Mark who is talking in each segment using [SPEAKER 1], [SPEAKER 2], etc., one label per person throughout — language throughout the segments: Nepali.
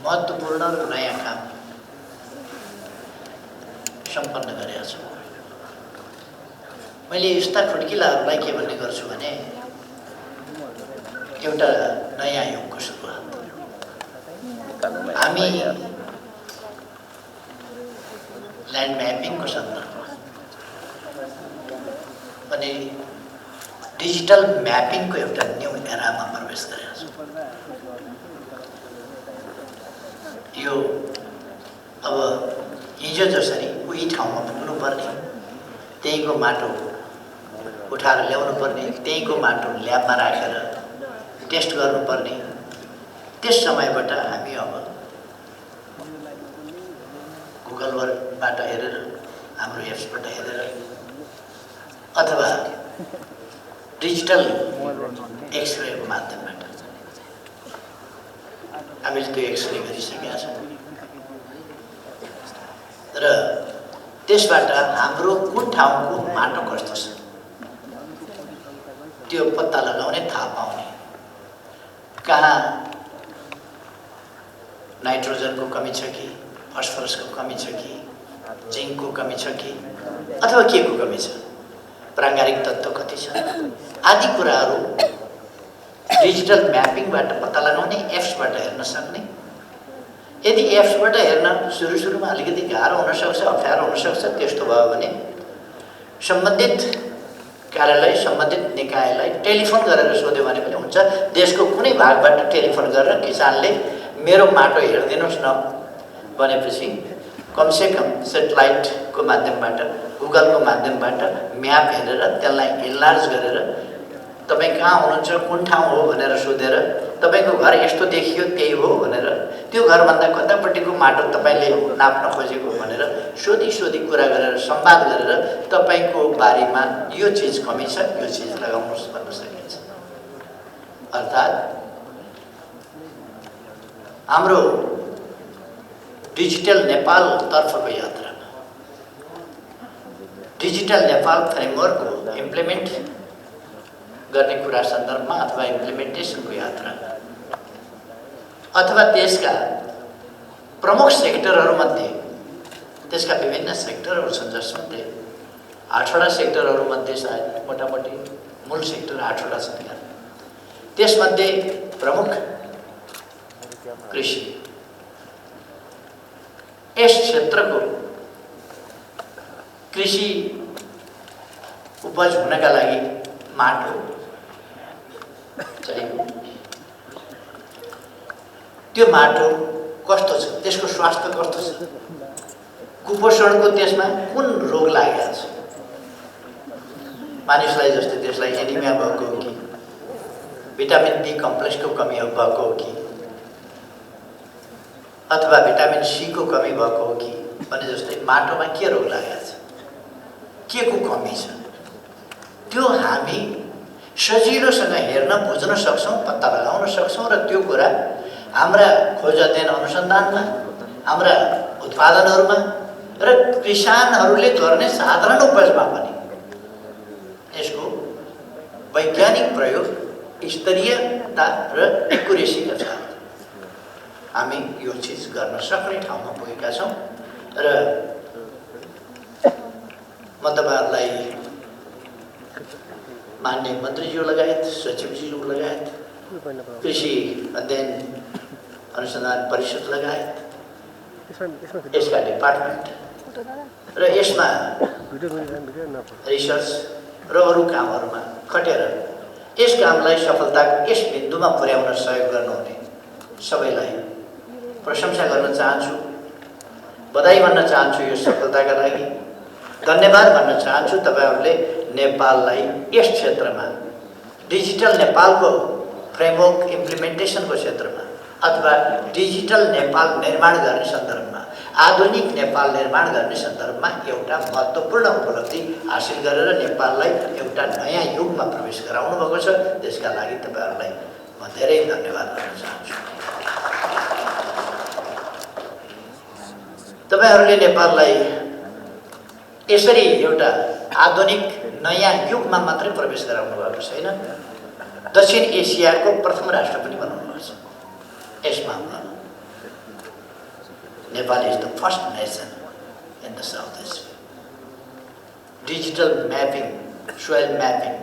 [SPEAKER 1] महत्त्वपूर्ण र नयाँ काम सम्पन्न गरेका छु। मैले यस्ता खुड्किलाहरूलाई के भन्ने गर्छु भने एउटा नयाँ युगको सुरुवात। हामी ल्यान्ड म्यापिङको सन्दर्भमा अनि डिजिटल म्यापिङको एउटा न्यू एरामा प्रवेश गरेका छौँ। यो अब हिजो जसरी उही ठाउँमा पुग्नुपर्ने, त्यहीँको माटो उठाएर ल्याउनु पर्ने, त्यहीँको माटो ल्याबमा राखेर टेस्ट गर्नुपर्ने, त्यस समयबाट हामी अब गुगलबाट हेरेर, हाम्रो एप्सबाट हेरेर अथवा डिजिटल एक्सरेको माध्यमबाट हामीले त्यो एक्सरे गरिसकेका छौँ र त्यसबाट हाम्रो कुन ठाउँको माटो कस्तो छ त्यो पत्ता लगाउने, थाहा पाउने, कहाँ नाइट्रोजनको कमी छ कि, फस्फरसको कमी छ कि, जिङ्कको कमी छ कि, अथवा के को कमी छ, प्राङ्गारिक तत्त्व कति छ आदि कुराहरू डिजिटल म्यापिङबाट पत्ता लगाउने, एप्सबाट हेर्न सक्ने। यदि एप्सबाट हेर्न सुरुमा अलिकति गाह्रो हुनसक्छ, अप्ठ्यारो हुनसक्छ, त्यस्तो भयो भने सम्बन्धित कार्यालय, सम्बन्धित निकायलाई टेलिफोन गरेर सोध्यो भने पनि हुन्छ। देशको कुनै भागबाट टेलिफोन गरेर किसानले मेरो माटो हेरिदिनुहोस् न भनेपछि कमसेकम सेटेलाइटको माध्यमबाट, गुगलको माध्यमबाट म्याप हेरेर त्यसलाई इन्लार्ज गरेर तपाईँ कहाँ हुनुहुन्छ, कुन ठाउँ हो भनेर सोधेर तपाईँको घर यस्तो देखियो त्यही हो भनेर, त्यो घरभन्दा कतापट्टिको माटो तपाईँले नाप्न खोजेको भनेर सोधी कुरा गरेर, संवाद गरेर तपाईँको बारीमा यो चिज कमी छ, यो चिज लगाउनुहोस् भन्न सकिन्छ। अर्थात् हाम्रो डिजिटल नेपाल तर्फको यात्रामा, डिजिटल नेपाल फ्रेमवर्कको इम्प्लिमेन्ट गर्ने कुरा सन्दर्भमा अथवा इम्प्लिमेन्टेसनको यात्रा अथवा त्यसका प्रमुख सेक्टरहरूमध्ये, त्यसका विभिन्न सेक्टरहरू छन् जसमध्ये 8वटा सेक्टरहरूमध्ये सायद मोटामोटी मूल सेक्टर 8वटा छन्। त्यसमध्ये प्रमुख कृषि, यस क्षेत्रको कृषि उपज हुनका लागि माटो चाहियो। त्यो माटो कस्तो छ, त्यसको स्वास्थ्य कस्तो छ, कुपोषणको त्यसमा कुन रोग लागेको छ, मानिसलाई जस्तै त्यसलाई एनिमिया भएको हो कि, भिटामिन बी कम्प्लेक्सको कमी भएको हो कि, अथवा भिटामिन सी को कमी भएको हो कि भने जस्तै माटोमा के रोग लागेको छ, के को कमी छ, त्यो हामी सजिलोसँग हेर्न, बुझ्न सक्छौँ, पत्ता लगाउन सक्छौँ र त्यो कुरा हाम्रा खोज अध्ययन अनुसन्धानमा, हाम्रा उत्पादनहरूमा र किसानहरूले गर्ने साधारण उपजमा पनि यसको वैज्ञानिक प्रयोग, स्तरीयता र एक्युरेसीका साथ हामी यो चिज गर्न सक्ने ठाउँमा पुगेका छौँ। र म तपाईहरुलाई मान्य मन्त्रीज्यू लगायत, सचिवज्यू लगायत, कृषि अध्ययन अनुसन्धान परिषद लगायत यसका डिपार्टमेन्ट र यसमा रिसर्च र अरू कामहरूमा खटेर यस कामलाई सफलताको यस बिन्दुमा पुर्याउन सहयोग गर्नुहुने सबैलाई प्रशंसा गर्न चाहन्छु, बधाई भन्न चाहन्छु यो सफलताका लागि, धन्यवाद भन्न चाहन्छु। तपाईहरुले नेपाललाई यस क्षेत्रमा डिजिटल नेपालको फ्रेमवर्क इम्प्लिमेन्टेसनको क्षेत्रमा अथवा डिजिटल नेपाल निर्माण गर्ने सन्दर्भमा, आधुनिक नेपाल निर्माण गर्ने सन्दर्भमा एउटा महत्त्वपूर्ण उपलब्धि हासिल गरेर नेपाललाई एउटा नयाँ युगमा प्रवेश गराउनु भएको छ। त्यसका लागि तपाईहरुलाई म धेरै धन्यवाद दिन चाहन्छु। तपाईहरुले नेपाललाई यसरी एउटा आधुनिक नयाँ युगमा मात्रै प्रवेश गराउनु भएको छैन, दक्षिण एसियाको प्रथम राष्ट्र पनि बनाउनु भएको छ। यसमा Nepal is the first nation in the Southeast. Digital mapping, soil mapping.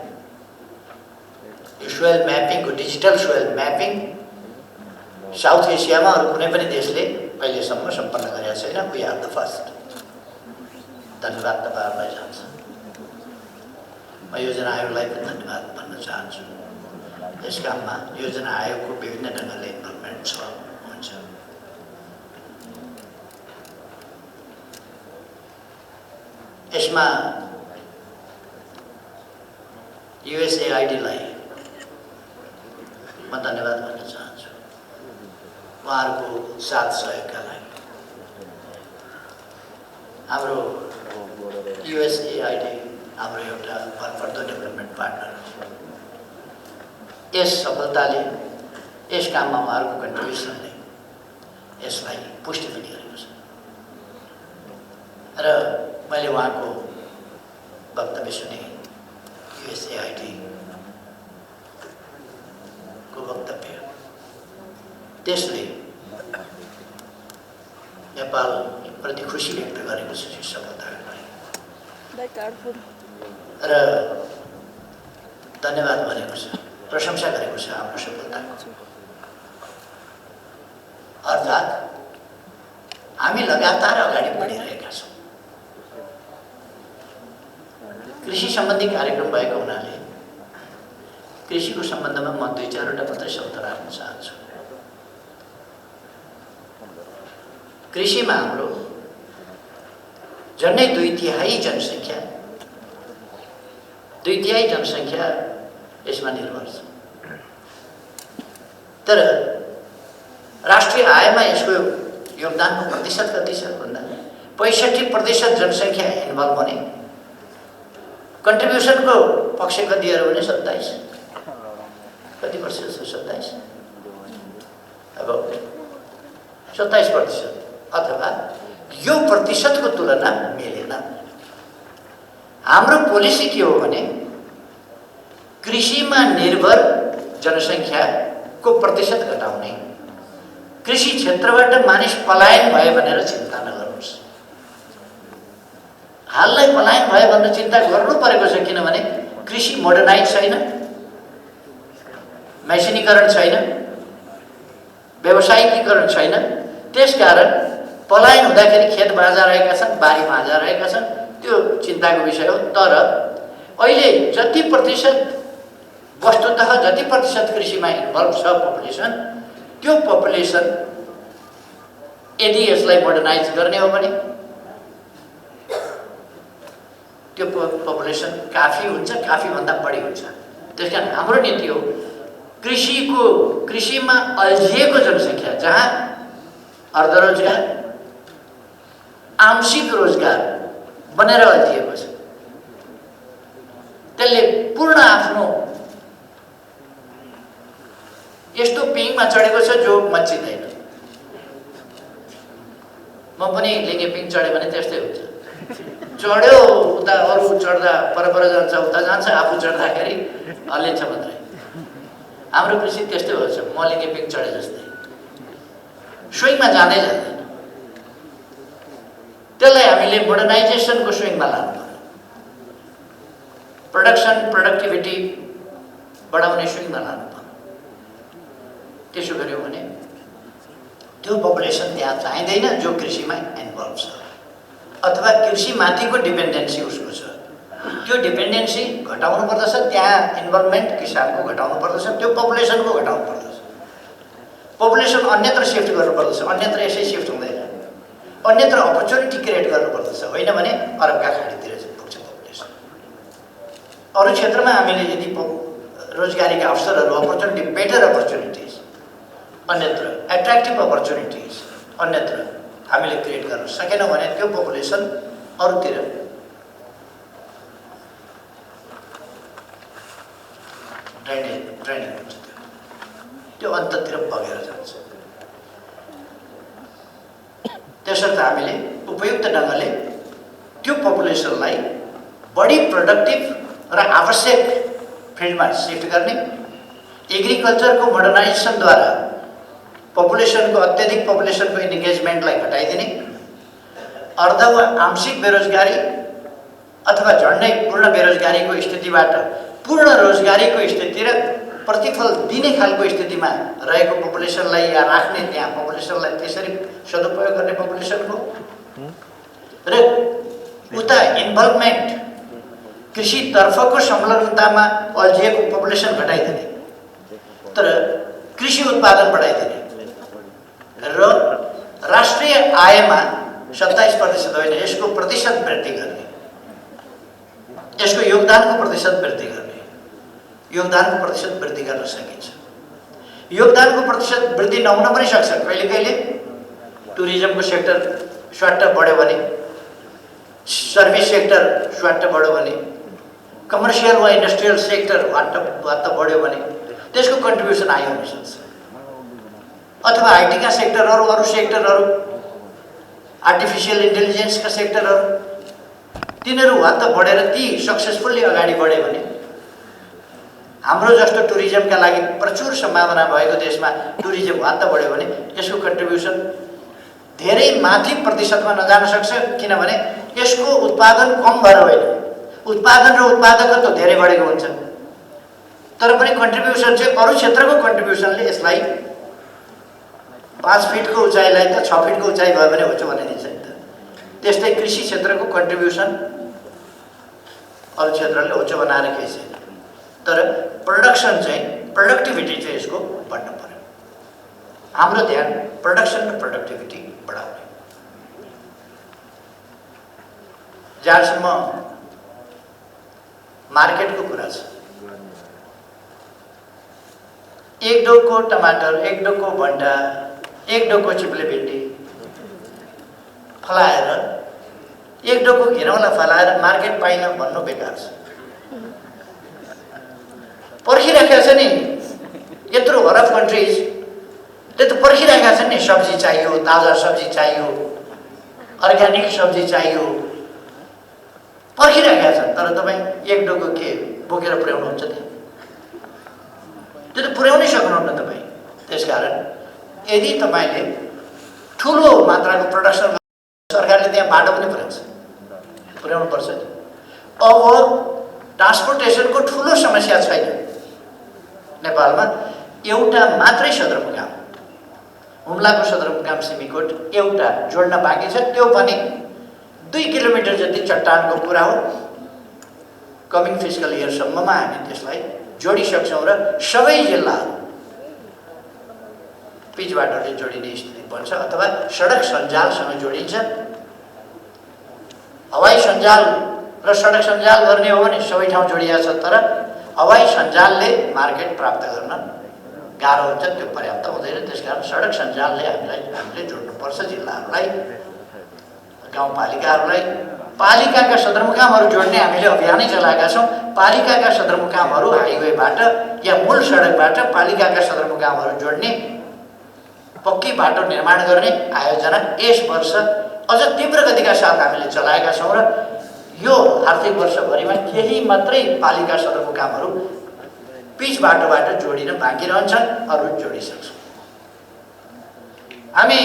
[SPEAKER 1] यो सोइल म्यापिङको डिजिटल सोइल म्यापिङ साउथ एसियामा अरू कुनै पनि देशले अहिलेसम्म सम्पन्न गरेका छैन। We are the first. धन्यवाद तपाईँहरूलाई जान्छ। म योजना आयोगलाई पनि धन्यवाद भन्न चाहन्छु। यस काममा योजना आयोगको विभिन्न ढङ्गले इन्भल्भमेन्ट छ हुन्छ। यसमा USAID-लाई म धन्यवाद भन्न चाहन्छु उहाँहरूको साथ सहयोगका लागि। हाम्रो USAID हाम्रो एउटा भरपर्दो डेभलपमेन्ट पार्टनर हो। यस सफलताले यस काममा उहाँहरूको कन्ट्रिब्युसनले यसलाई पुष्टि पनि गरेको छ र मैले उहाँको वक्तव्य सुने। USAID को वक्तव्य त्यसले नेपाल प्रति खुसी व्यक्त गरेको छ सफलताको लागि र धन्यवाद भनेको छ, प्रशंसा गरेको छ हाम्रो सफलताको। अर्थात् हामी लगातार अगाडि बढिरहेका छौँ। कृषि सम्बन्धी कार्यक्रम भएको हुनाले कृषिको सम्बन्धमा म 2-4 वटा मात्रै शब्द राख्न चाहन्छु। कृषिमा हाम्रो झन्डै 2/3 जनसङ्ख्या यसमा निर्भर छ। तर राष्ट्रिय आयमा यसको योगदानको प्रतिशत कति छ भन्दा 65% जनसङ्ख्या इन्भल्भ हुने, कन्ट्रिब्युसनको पक्ष कति हो भने 27 कति प्रतिशत छ? 27 अब 27% अथवा यो प्रतिशतको तुलना मिलेन। हाम्रो पोलिसी के हो भने कृषिमा निर्भर जनसङ्ख्याको प्रतिशत घटाउने, कृषि क्षेत्रबाट मानिस पलायन भयो भनेर चिन्ता नगर्नुहोस्। हाललाई पलायन भयो भनेर चिन्ता गर्नु परेको छ, किनभने कृषि मोडर्नाइज छैन, मेसिनीकरण छैन, व्यावसायिकीकरण छैन। त्यसकारण पलायन हुँदाखेरि खेत बाजा रहेका छन्, बारी बाजा रहेका छन्, त्यो चिन्ताको विषय हो। तर अहिले जति प्रतिशत वस्तुतः जति प्रतिशत कृषिमा इन्भल्भ छ पपुलेसन, त्यो पपुलेसन यदि यसलाई मोडर्नाइज गर्ने हो भने त्यो पपुलेसन काफी हुन्छ, काफीभन्दा बढी हुन्छ। त्यसकारण हाम्रो नीति हो कृषिमा अल्झिएको जनसङ्ख्या, जहाँ अर्धरोजगार आंशिक रोजगार बनेर अल्झिएको छ, त्यसले पूर्ण आफ्नो यस्तो पिङमा चढेको छ जो मच्चिँदैन। म पनि लिङ्गे पिङ चढ्यो भने त्यस्तै हुन्छ। चढ्यो उता अरू चढ्दा परपर जान्छ, उता जान्छ, आफू चढ्दाखेरि हल्लिन्छ मात्रै। हाम्रो कृषि त्यस्तै हुन्छ, म लिङ्गे पिङ चढे जस्तै स्विङमा जाँदै जाँदैन। त्यसलाई हामीले मोडर्नाइजेसनको स्विङमा लानु पर्यो, प्रोडक्टिभिटी बढाउने स्विङमा लानु पर्यो। त्यसो गर्यो भने त्यो पपुलेसन त्यहाँ चाहिँदैन जो कृषिमा इन्भल्भ छ, अथवा कृषिमाथिको डिपेन्डेन्सी उसको छ, त्यो डिपेन्डेन्सी घटाउनु पर्दछ। त्यहाँ इन्भल्भमेन्ट किसानको घटाउनु पर्दछ, त्यो पपुलेसनको घटाउनु पर्दछ। पपुलेसन अन्यत्र सिफ्ट गर्नुपर्दछ, अन्यत्र यसै सिफ्ट हुँदैन, अन्यत्र अपर्च्युनिटी क्रिएट गर्नुपर्दछ, होइन भने अरबका खाडीतिर पुग्छ पपुलेसन। अरू क्षेत्रमा हामीले यदि रोजगारीका अवसरहरू, अपर्च्युनिटी, बेटर अपर्च्युनिटिज अन्यत्र, एट्र्याक्टिभ अपर्च्युनिटिज अन्यत्र हामीले क्रिएट गर्न सकेनौँ भने त्यो पपुलेसन अरूतिर ड्रेनिङ हुन्छ, त्यो अन्ततिर बगेर जान्छ। त्यसर्थ हामीले उपयुक्त ढङ्गले त्यो पपुलेसनलाई बढी प्रोडक्टिभ र आवश्यक फिल्डमा सिफ्ट गर्ने, एग्रिकल्चरको मोडर्नाइजेसनद्वारा पपुलेसनको अत्यधिक पपुलेसनको इन्गेजमेन्टलाई घटाइदिने, अर्ध वा आंशिक बेरोजगारी अथवा झन्डै पूर्ण बेरोजगारीको स्थितिबाट पूर्ण रोजगारीको स्थिति र प्रतिफल दिने खालको स्थितिमा रहेको पपुलेसनलाई या राख्ने, त्यहाँ पपुलेसनलाई त्यसरी सदुपयोग गर्ने पपुलेसनको, र उता इन्भल्भमेन्ट कृषितर्फको संलग्नतामा अल्झिएको पपुलेसन घटाइदिने तर कृषि उत्पादन बढाइदिने र राष्ट्रिय आयमा 27% होइन, यसको प्रतिशत वृद्धि गर्ने, यसको योगदानको प्रतिशत वृद्धि गर्ने, योगदानको प्रतिशत वृद्धि गर्न सकिन्छ। योगदानको प्रतिशत वृद्धि नहुन पनि सक्छ। कहिले कहिले टुरिज्मको सेक्टर स्वाट्ट बढ्यो भने, सर्भिस सेक्टर स्वाट्ट बढ्यो भने, कमर्सियल वा इन्डस्ट्रियल सेक्टर वाट्ट बढ्यो भने त्यसको कन्ट्रिब्युसन आयो हुन सक्छ। अथवा आइटीका सेक्टरहरू, अरू सेक्टरहरू, आर्टिफिसियल इन्टेलिजेन्सका सेक्टरहरू, तिनीहरू वात्त बढेर ती सक्सेसफुल्ली अगाडि बढ्यो भने हाम्रो जस्तो टुरिज्मका लागि प्रचुर सम्भावना भएको देशमा टुरिज्म वात्त बढ्यो भने यसको कन्ट्रिब्युसन धेरै माथि प्रतिशतमा नजान सक्छ। किनभने यसको उत्पादन कम भएर होइन, उत्पादन र उत्पादकत्व धेरै बढेको हुन्छ, तर पनि कन्ट्रिब्युसन चाहिँ अरू क्षेत्रको कन्ट्रिब्युसनले यसलाई 5 फिटको उचाइलाई त 6 फिटको उचाइ भयो भने होचो बनाइदिन्छ नि त। त्यस्तै कृषि क्षेत्रको कन्ट्रिब्युसन अरू क्षेत्रले होचो बनाएर केही छैन, तर प्रोडक्सन चाहिँ, प्रोडक्टिभिटी चाहिँ यसको बढ्नु पर्यो। हाम्रो ध्यान प्रोडक्सन र प्रोडक्टिभिटी बढाउने। जहाँसम्म मार्केटको कुरा छ, एक डोको टमाटर, एक डोको भन्टा, एक डोको चिप्ले भिन्डी फलाएर, एक डोको घिरौँला फलाएर मार्केट पाइन भन्नु बेकार छ। पर्खिराखेका छ नि यत्रो अरब कन्ट्रिजले त पर्खिरहेका छन् नि, सब्जी चाहियो, ताजा सब्जी चाहियो, अर्ग्यानिक सब्जी चाहियो, पर्खिरहेका छन्। तर तपाईँ एक डोको के बोकेर पुर्याउनुहुन्छ त्यहाँ? त्यो त पुर्याउनै सक्नुहुन्न तपाईँ। त्यसकारण यदि तपाईँले ठुलो मात्राको प्रोडक्सन, सरकारले त्यहाँ बाटो पनि पुर्याउनु पर्छ नि। अब ट्रान्सपोर्टेसनको ठुलो समस्या छैन नेपालमा। एउटा मात्रै सदरमुकाम, हुम्लाको सदरमुकाम सिमीकोट एउटा जोड्न बाँकी छ, त्यो पनि 2 किलोमिटर जति चट्टानको कुरा हो। कमिङ फिस्कल इयरसम्ममा हामी त्यसलाई जोडिसक्छौँ र सबै जिल्लाहरू पिच बाटोले जोडिने स्थिति बन्छ अथवा सडक सञ्जालसँग जोडिन्छ। हवाई सञ्जाल र सडक सञ्जाल गर्ने हो भने सबै ठाउँ जोडिया छ, तर हवाई सञ्जालले मार्केट प्राप्त गर्न गाह्रो हुन्छ, त्यो पर्याप्त हुँदैन। त्यसकारण सडक सञ्जालले हामीले जोड्नुपर्छ जिल्लाहरूलाई, गाउँपालिकाहरूलाई। पालिकाका सदरमुकामहरू जोड्ने हामीले अभियानै चलाएका छौँ। पालिकाका सदरमुकामहरू हाइवेबाट या मूल सडकबाट पालिकाका सदरमुकामहरू जोड्ने पक्की बाटो निर्माण गर्ने आयोजना यस वर्ष अझ तीव्र गतिका साथ हामीले चलाएका छौँ र यो आर्थिक वर्षभरिमा केही मात्रै पालिका सदरमुकामहरू पिच बाटोबाट जोडिन बाँकी रहन्छन्, अरू जोडिसक्छौँ। हामी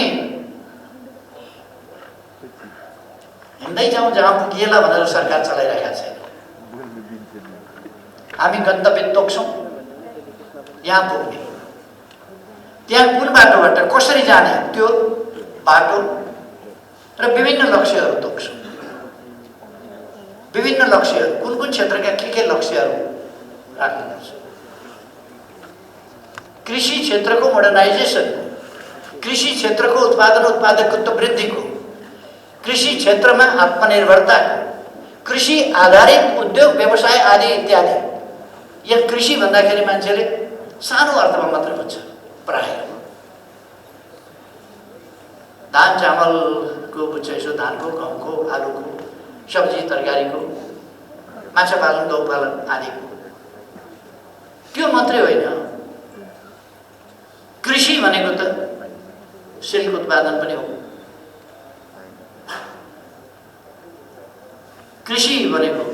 [SPEAKER 1] हिँड्दै जाउँ जहाँ पुगिएला भनेर सरकार चलाइरहेका छैन। हामी गन्तव्य तोक्छौँ, यहाँ पुग्ने, त्यहाँ कुन बाटोबाट कसरी जाने त्यो बाटो र विभिन्न लक्ष्यहरू तोक्छौँ। विभिन्न लक्ष्यहरू कुन कुन क्षेत्रका के लक्ष्यहरू राख्नुपर्छ। कृषि क्षेत्रको मोडर्नाइजेसन, कृषि क्षेत्रको उत्पादकत्व वृद्धिको, कृषि क्षेत्रमा आत्मनिर्भरताको, कृषि आधारित उद्योग व्यवसाय आदि इत्यादि। यहाँ कृषि भन्दाखेरि मान्छेले सानो अर्थमा मात्र बुझ्छ प्राय। धान चामलको बुझ्छ, यसो धानको, गहुँको, आलुको, सब्जी तरकारीको, माछा पालन, गौ पालन आदिको। त्यो मात्रै होइन, कृषि भनेको त सिल्क उत्पादन पनि हो। कृषि भनेको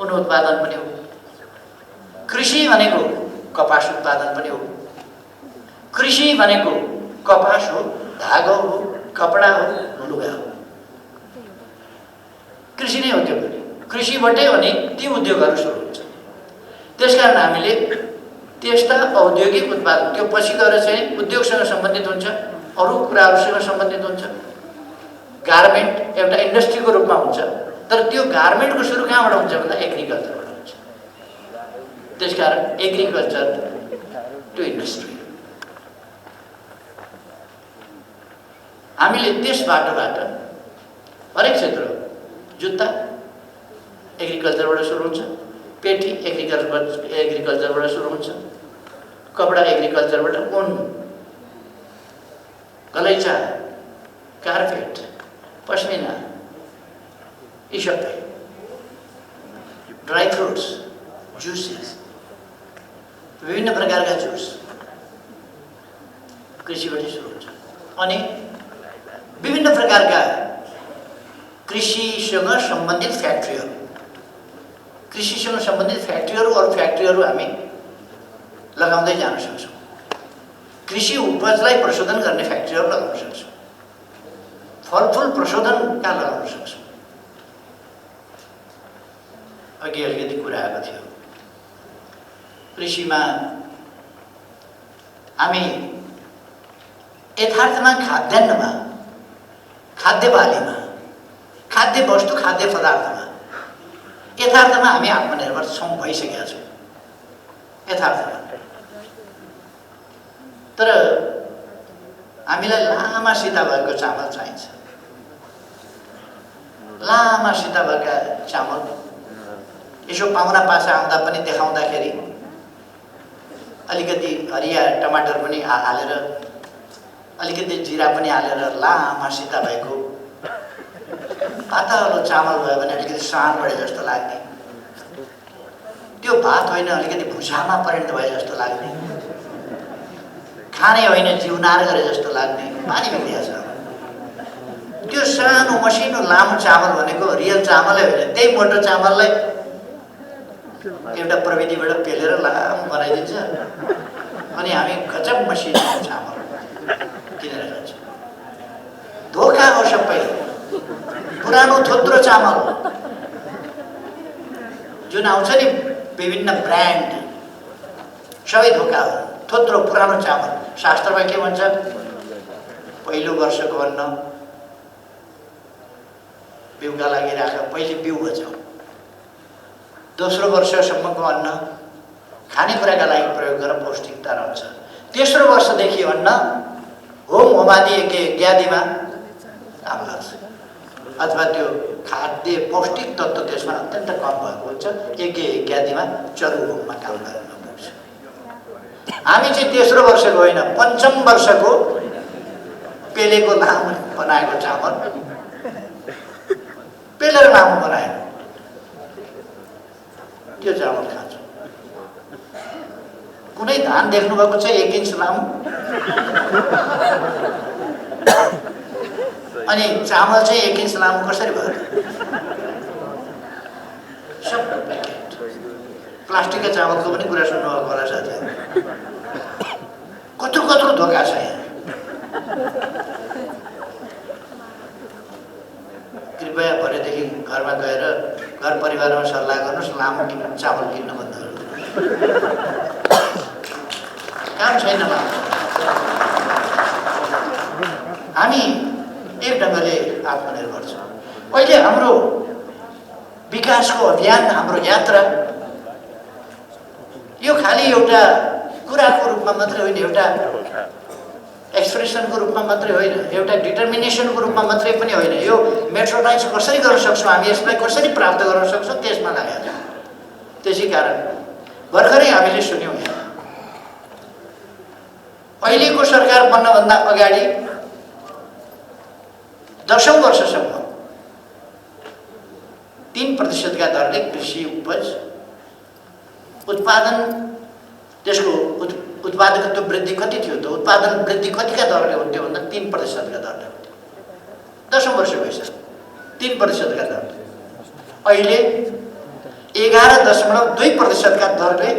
[SPEAKER 1] उन उत्पादन पनि हो। कृषि भनेको कपास उत्पादन पनि हो। कृषि भनेको कपास हो, धागो हो, कपडा हो, लुगा हो। कृषि नै हो त्यो पनि। कृषिबाटै अनि ती उद्योगहरू सुरु हुन्छ। त्यसकारण हामीले त्यस्ता औद्योगिक उत्पादन, त्यो पछि गएर चाहिँ उद्योगसँग सम्बन्धित हुन्छ, अरू कुराहरूसँग सम्बन्धित हुन्छ। गार्मेन्ट एउटा इन्डस्ट्रीको रूपमा हुन्छ, तर त्यो गार्मेन्टको सुरु कहाँबाट हुन्छ भन्दा एग्रिकल्चरबाट हुन्छ। त्यसकारण एग्रिकल्चर टु इन्डस्ट्री। हामीले त्यस बाटोबाट हरेक क्षेत्र, जुत्ता एग्रिकल्चरबाट सुरु हुन्छ, पेटी एग्रिकल्चरबाट सुरु हुन्छ, कपडा एग्रिकल्चरबाट, ऊन, गलैँचा, कार्पेट, पश्मिना, यी सबै, ड्राई फ्रुट्स, जुसेस, विभिन्न प्रकारका जुस कृषिबाट सुरु हुन्छ। अनि विभिन्न प्रकारका कृषिसँग सम्बन्धित फ्याक्ट्रीहरू, कृषिसँग सम्बन्धित फ्याक्ट्रीहरू, अरू फ्याक्ट्रीहरू हामी लगाउँदै जान सक्छौँ। कृषि उपजलाई प्रशोधन गर्ने फ्याक्ट्रीहरू लगाउन सक्छौँ, फलफुल प्रशोधन कहाँ लगाउन सक्छौँ। अघि अलिकति कुरा आएको थियो, कृषिमा हामी यथार्थमा खाद्यान्नमा, खाद्य बालीमा, खाद्य वस्तु, खाद्य पदार्थमा यथार्थमा हामी आत्मनिर्भर छौँ, भइसकेका छौँ यथार्थमा। तर हामीलाई लामा सिता भएको चामल चाहिन्छ। लामा सिता भएका चामल यसो पाहुना पासा आउँदा पनि देखाउँदाखेरि अलिकति हरिया टमाटर पनि हालेर, अलिकति जिरा पनि हालेर लामा सिता भएको पातलो चामल भयो भने अलिकति सानो बढे जस्तो लाग्ने, त्यो भात होइन अलिकति भुसामा परिणत भए जस्तो लाग्ने, खाने होइन जिउनार गरे जस्तो लाग्ने, पानी मिलिया छ। त्यो सानो मसिनो लामो चामल भनेको रियल चामलै होइन, त्यही मोटो चामललाई एउटा प्रविधिबाट पेलेर लामो बनाइदिन्छ अनि हामी गजब मसिनो चामल किनेर खान्छौँ। धोका हो सबै। पुरानो थोत्रो चामल जुन आउँछ नि विभिन्न ब्रान्ड, सबै धोका हो। थोत्रो पुरानो चामल। शास्त्रमा के भन्छ? पहिलो वर्षको अन्न बिउका लागि राख, पहिले बिउ बचाऊ। दोस्रो वर्षसम्मको अन्न खानेकुराका लागि प्रयोग गरेर पौष्टिकता रहन्छ। तेस्रो वर्षदेखि अन्न होम होमादि इत्यादिमा काम गर्छ, अथवा त्यो खाद्य पौष्टिक तत्त्व त्यसमा अत्यन्त कम भएको हुन्छ, इत्यादिमा चरु होममा काम गर्न पुग्छ। हामी चाहिँ तेस्रो वर्षको होइन, पञ्चम वर्षको पेलेको लामो बनाएको चामल पेलेर लामो बनाएर त्यो चामल खान्छौँ। कुनै धान देख्नुभएको छ 1 इन्च लामो? अनि चामल चाहिँ 1 इन्च लामो कसरी भयो? सब प्याकेट। प्लास्टिकका चामलको पनि कुरा सुन्नुभएको होला साथीहरू। कत्रो कत्रो धोका छ यहाँ। कृपया भरेदेखि घरमा गएर घर परिवारमा सल्लाह गर्नुहोस्, लामो चामल किन्न बन्द गर्नु। काम छैन लामो। हामी एक ढङ्गले आत्मनिर्भर छौँ। अहिले हाम्रो विकासको अभियान, हाम्रो यात्रा यो खालि एउटा कुराको रूपमा मात्रै होइन, एउटा एक्सप्रेसनको रूपमा मात्रै होइन, एउटा डिटर्मिनेसनको रूपमा मात्रै पनि होइन। यो मेट्रोलाइज कसरी गर्न सक्छौँ, हामी यसलाई कसरी प्राप्त गर्न सक्छौँ, त्यसमा लागेको छ। त्यसै कारण भर्खरै हामीले सुन्यौँ, अहिलेको सरकार बन्नभन्दा अगाडि 10औं वर्षसम्म 3% का दरले कृषि उपज उत्पादन, त्यसको उत्पादकत्व वृद्धि कति थियो त? उत्पादन वृद्धि कतिका दरले हुन्थ्यो भन्दा 3% का दरले हुन्थ्यो। 10औं वर्ष भइसक्यो 3% का दरले। अहिले 11.2% का दरले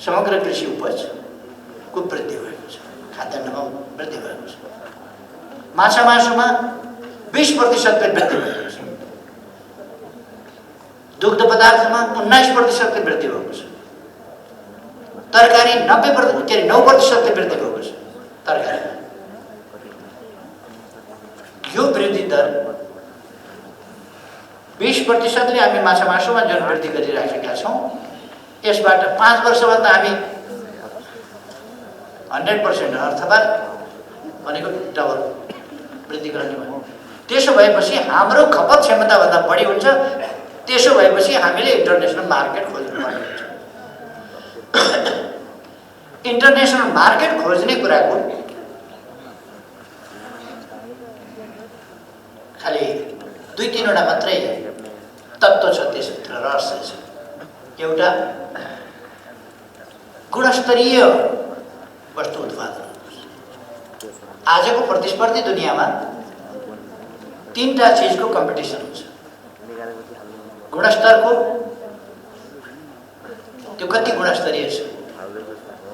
[SPEAKER 1] समग्र कृषि उपज को वृद्धि भएको छ, खाद्यान्नमा वृद्धि भएको छ। माछा मासुमा 20% वृद्धि भएको छ, दुग्ध पदार्थमा 19% वृद्धि भएको छ, तरकारी 9% वृद्धि भएको छ। तरकारी यो वृद्धि दर 20%ले हामी माछा मासुमा जुन वृद्धि गरिराखेका छौँ, यसबाट 5 वर्षमा त हामी 100% अथवा भनेको डबल वृद्धि गर्ने भयो। त्यसो भएपछि हाम्रो खपत क्षमताभन्दा बढी हुन्छ। त्यसो भएपछि हामीले इन्टरनेसनल मार्केट खोज्नुपर्ने हुन्छ। इन्टरनेसनल मार्केट खोज्ने कुराको खालि 2-3वटा मात्रै तत्त्व छ, त्यसभित्र रहस्य छ। एउटा गुणस्तरीय वस्तु उत्पादन। आजको प्रतिस्पर्धी दुनियाँमा 3टा चिजको कम्पिटिसन हुन्छ। गुणस्तरको, त्यो कति गुणस्तरीय छ,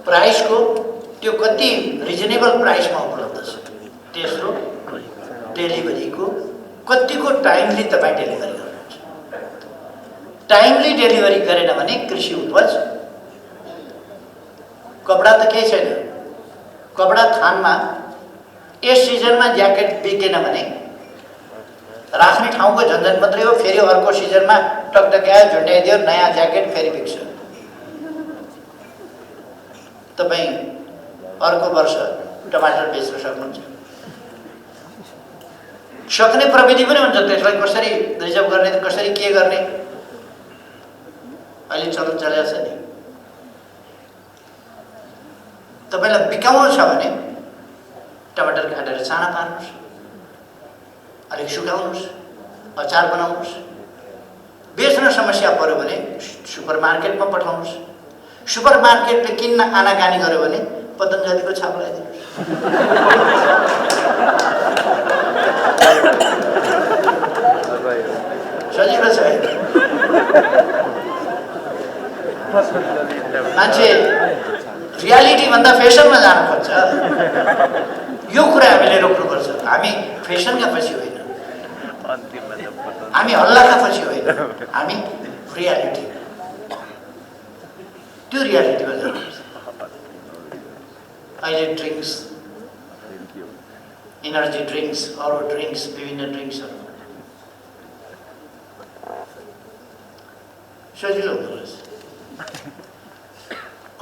[SPEAKER 1] प्राइसको, त्यो कति रिजनेबल प्राइसमा उपलब्ध छ, तेस्रो डेलिभरीको, कतिको टाइमली तपाईँ डेलिभरी गर्नुहुन्छ। टाइमली डेलिभरी गरेन भने कृषि उपज, कपडा त केही छैन, कपडा थानमा यस सिजनमा ज्याकेट बिकेन भने राख्ने ठाउँको झन्झट मात्रै हो। फेरि अर्को सिजनमा टकटक्यायो, झुन्ड्याइदियो, नयाँ ज्याकेट फेरि बिक्छ। तपाईँ अर्को वर्ष टमाटर बेच्न सक्नुहुन्छ। सक्ने प्रविधि पनि हुन्छ। त्यसलाई कसरी रिजर्भ गर्ने, कसरी के गर्ने, अहिले चलन चलेको छ नि। तपाईँलाई बिकाउनु छ भने टमाटर काटेर चाना पार्नुहोस्, अलिक सुकाउनुहोस्, अचार बनाउनुहोस्। बेच्न समस्या पर्यो भने सुपरमार्केटमा पठाउनुहोस्। सुपरमार्केटले किन्न आनाकानी गर्यो भने पतञ्जलिको छाप लगाइदिनुहोस्। सजिलो छ। मान्छे रियालिटी भन्दा फेसनमा जानु खोज्छ। यो कुरा हामीले रोक्नुपर्छ। हामी फेसनका पछि होइन, हामी हल्लाका पछि होइन, हामी रियालिटी, त्यो रियालिटीमा जानुपर्छ। अहिले ड्रिङ्क्स, एनर्जी ड्रिङ्क्स, अरू ड्रिङ्क्स, विभिन्न ड्रिङ्क्सहरू सजिलो हुँदो रहेछ।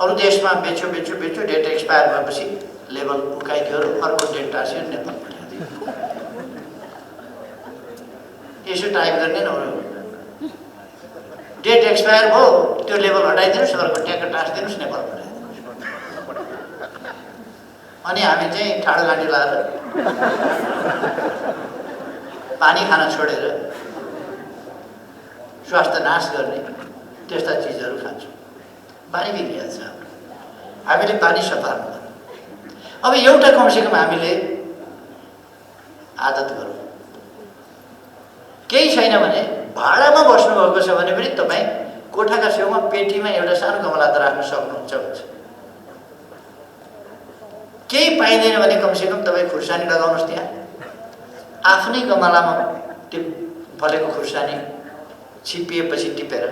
[SPEAKER 1] अरू देशमा बेच्यो, डेट एक्सपायर भएपछि लेबल उकाइदियो, अर्को डेट टाँस्यो, नेपाल पठाइदियो। यसो टाइप गर्ने न, डेट एक्सपायर भयो, त्यो लेबल हटाइदिनुहोस्, अर्को ट्याक्क टाँसिदिनुहोस्, नेपाल पठाइदिनुहोस्। अनि हामी चाहिँ ठाडो घाँटी लाएर पानी खान छोडेर स्वास्थ्य नाश गर्ने त्यस्ता चिजहरू खान्छौँ। पानी बिग्रिया छ। हामीले पानी सफा गर्नु। अब एउटा कमसेकम हामीले आदत गरौँ। केही छैन भने भाडामा बस्नुभएको छ भने पनि तपाईँ कोठाका छेउमा पेटीमा एउटा सानो गमला त राख्न सक्नुहुन्छ। केही पाइँदैन भने कमसेकम तपाईँ खुर्सानी लगाउनुहोस्। त्यहाँ आफ्नै गमलामा त्यो फलेको खुर्सानी छिपिएपछि टिपेर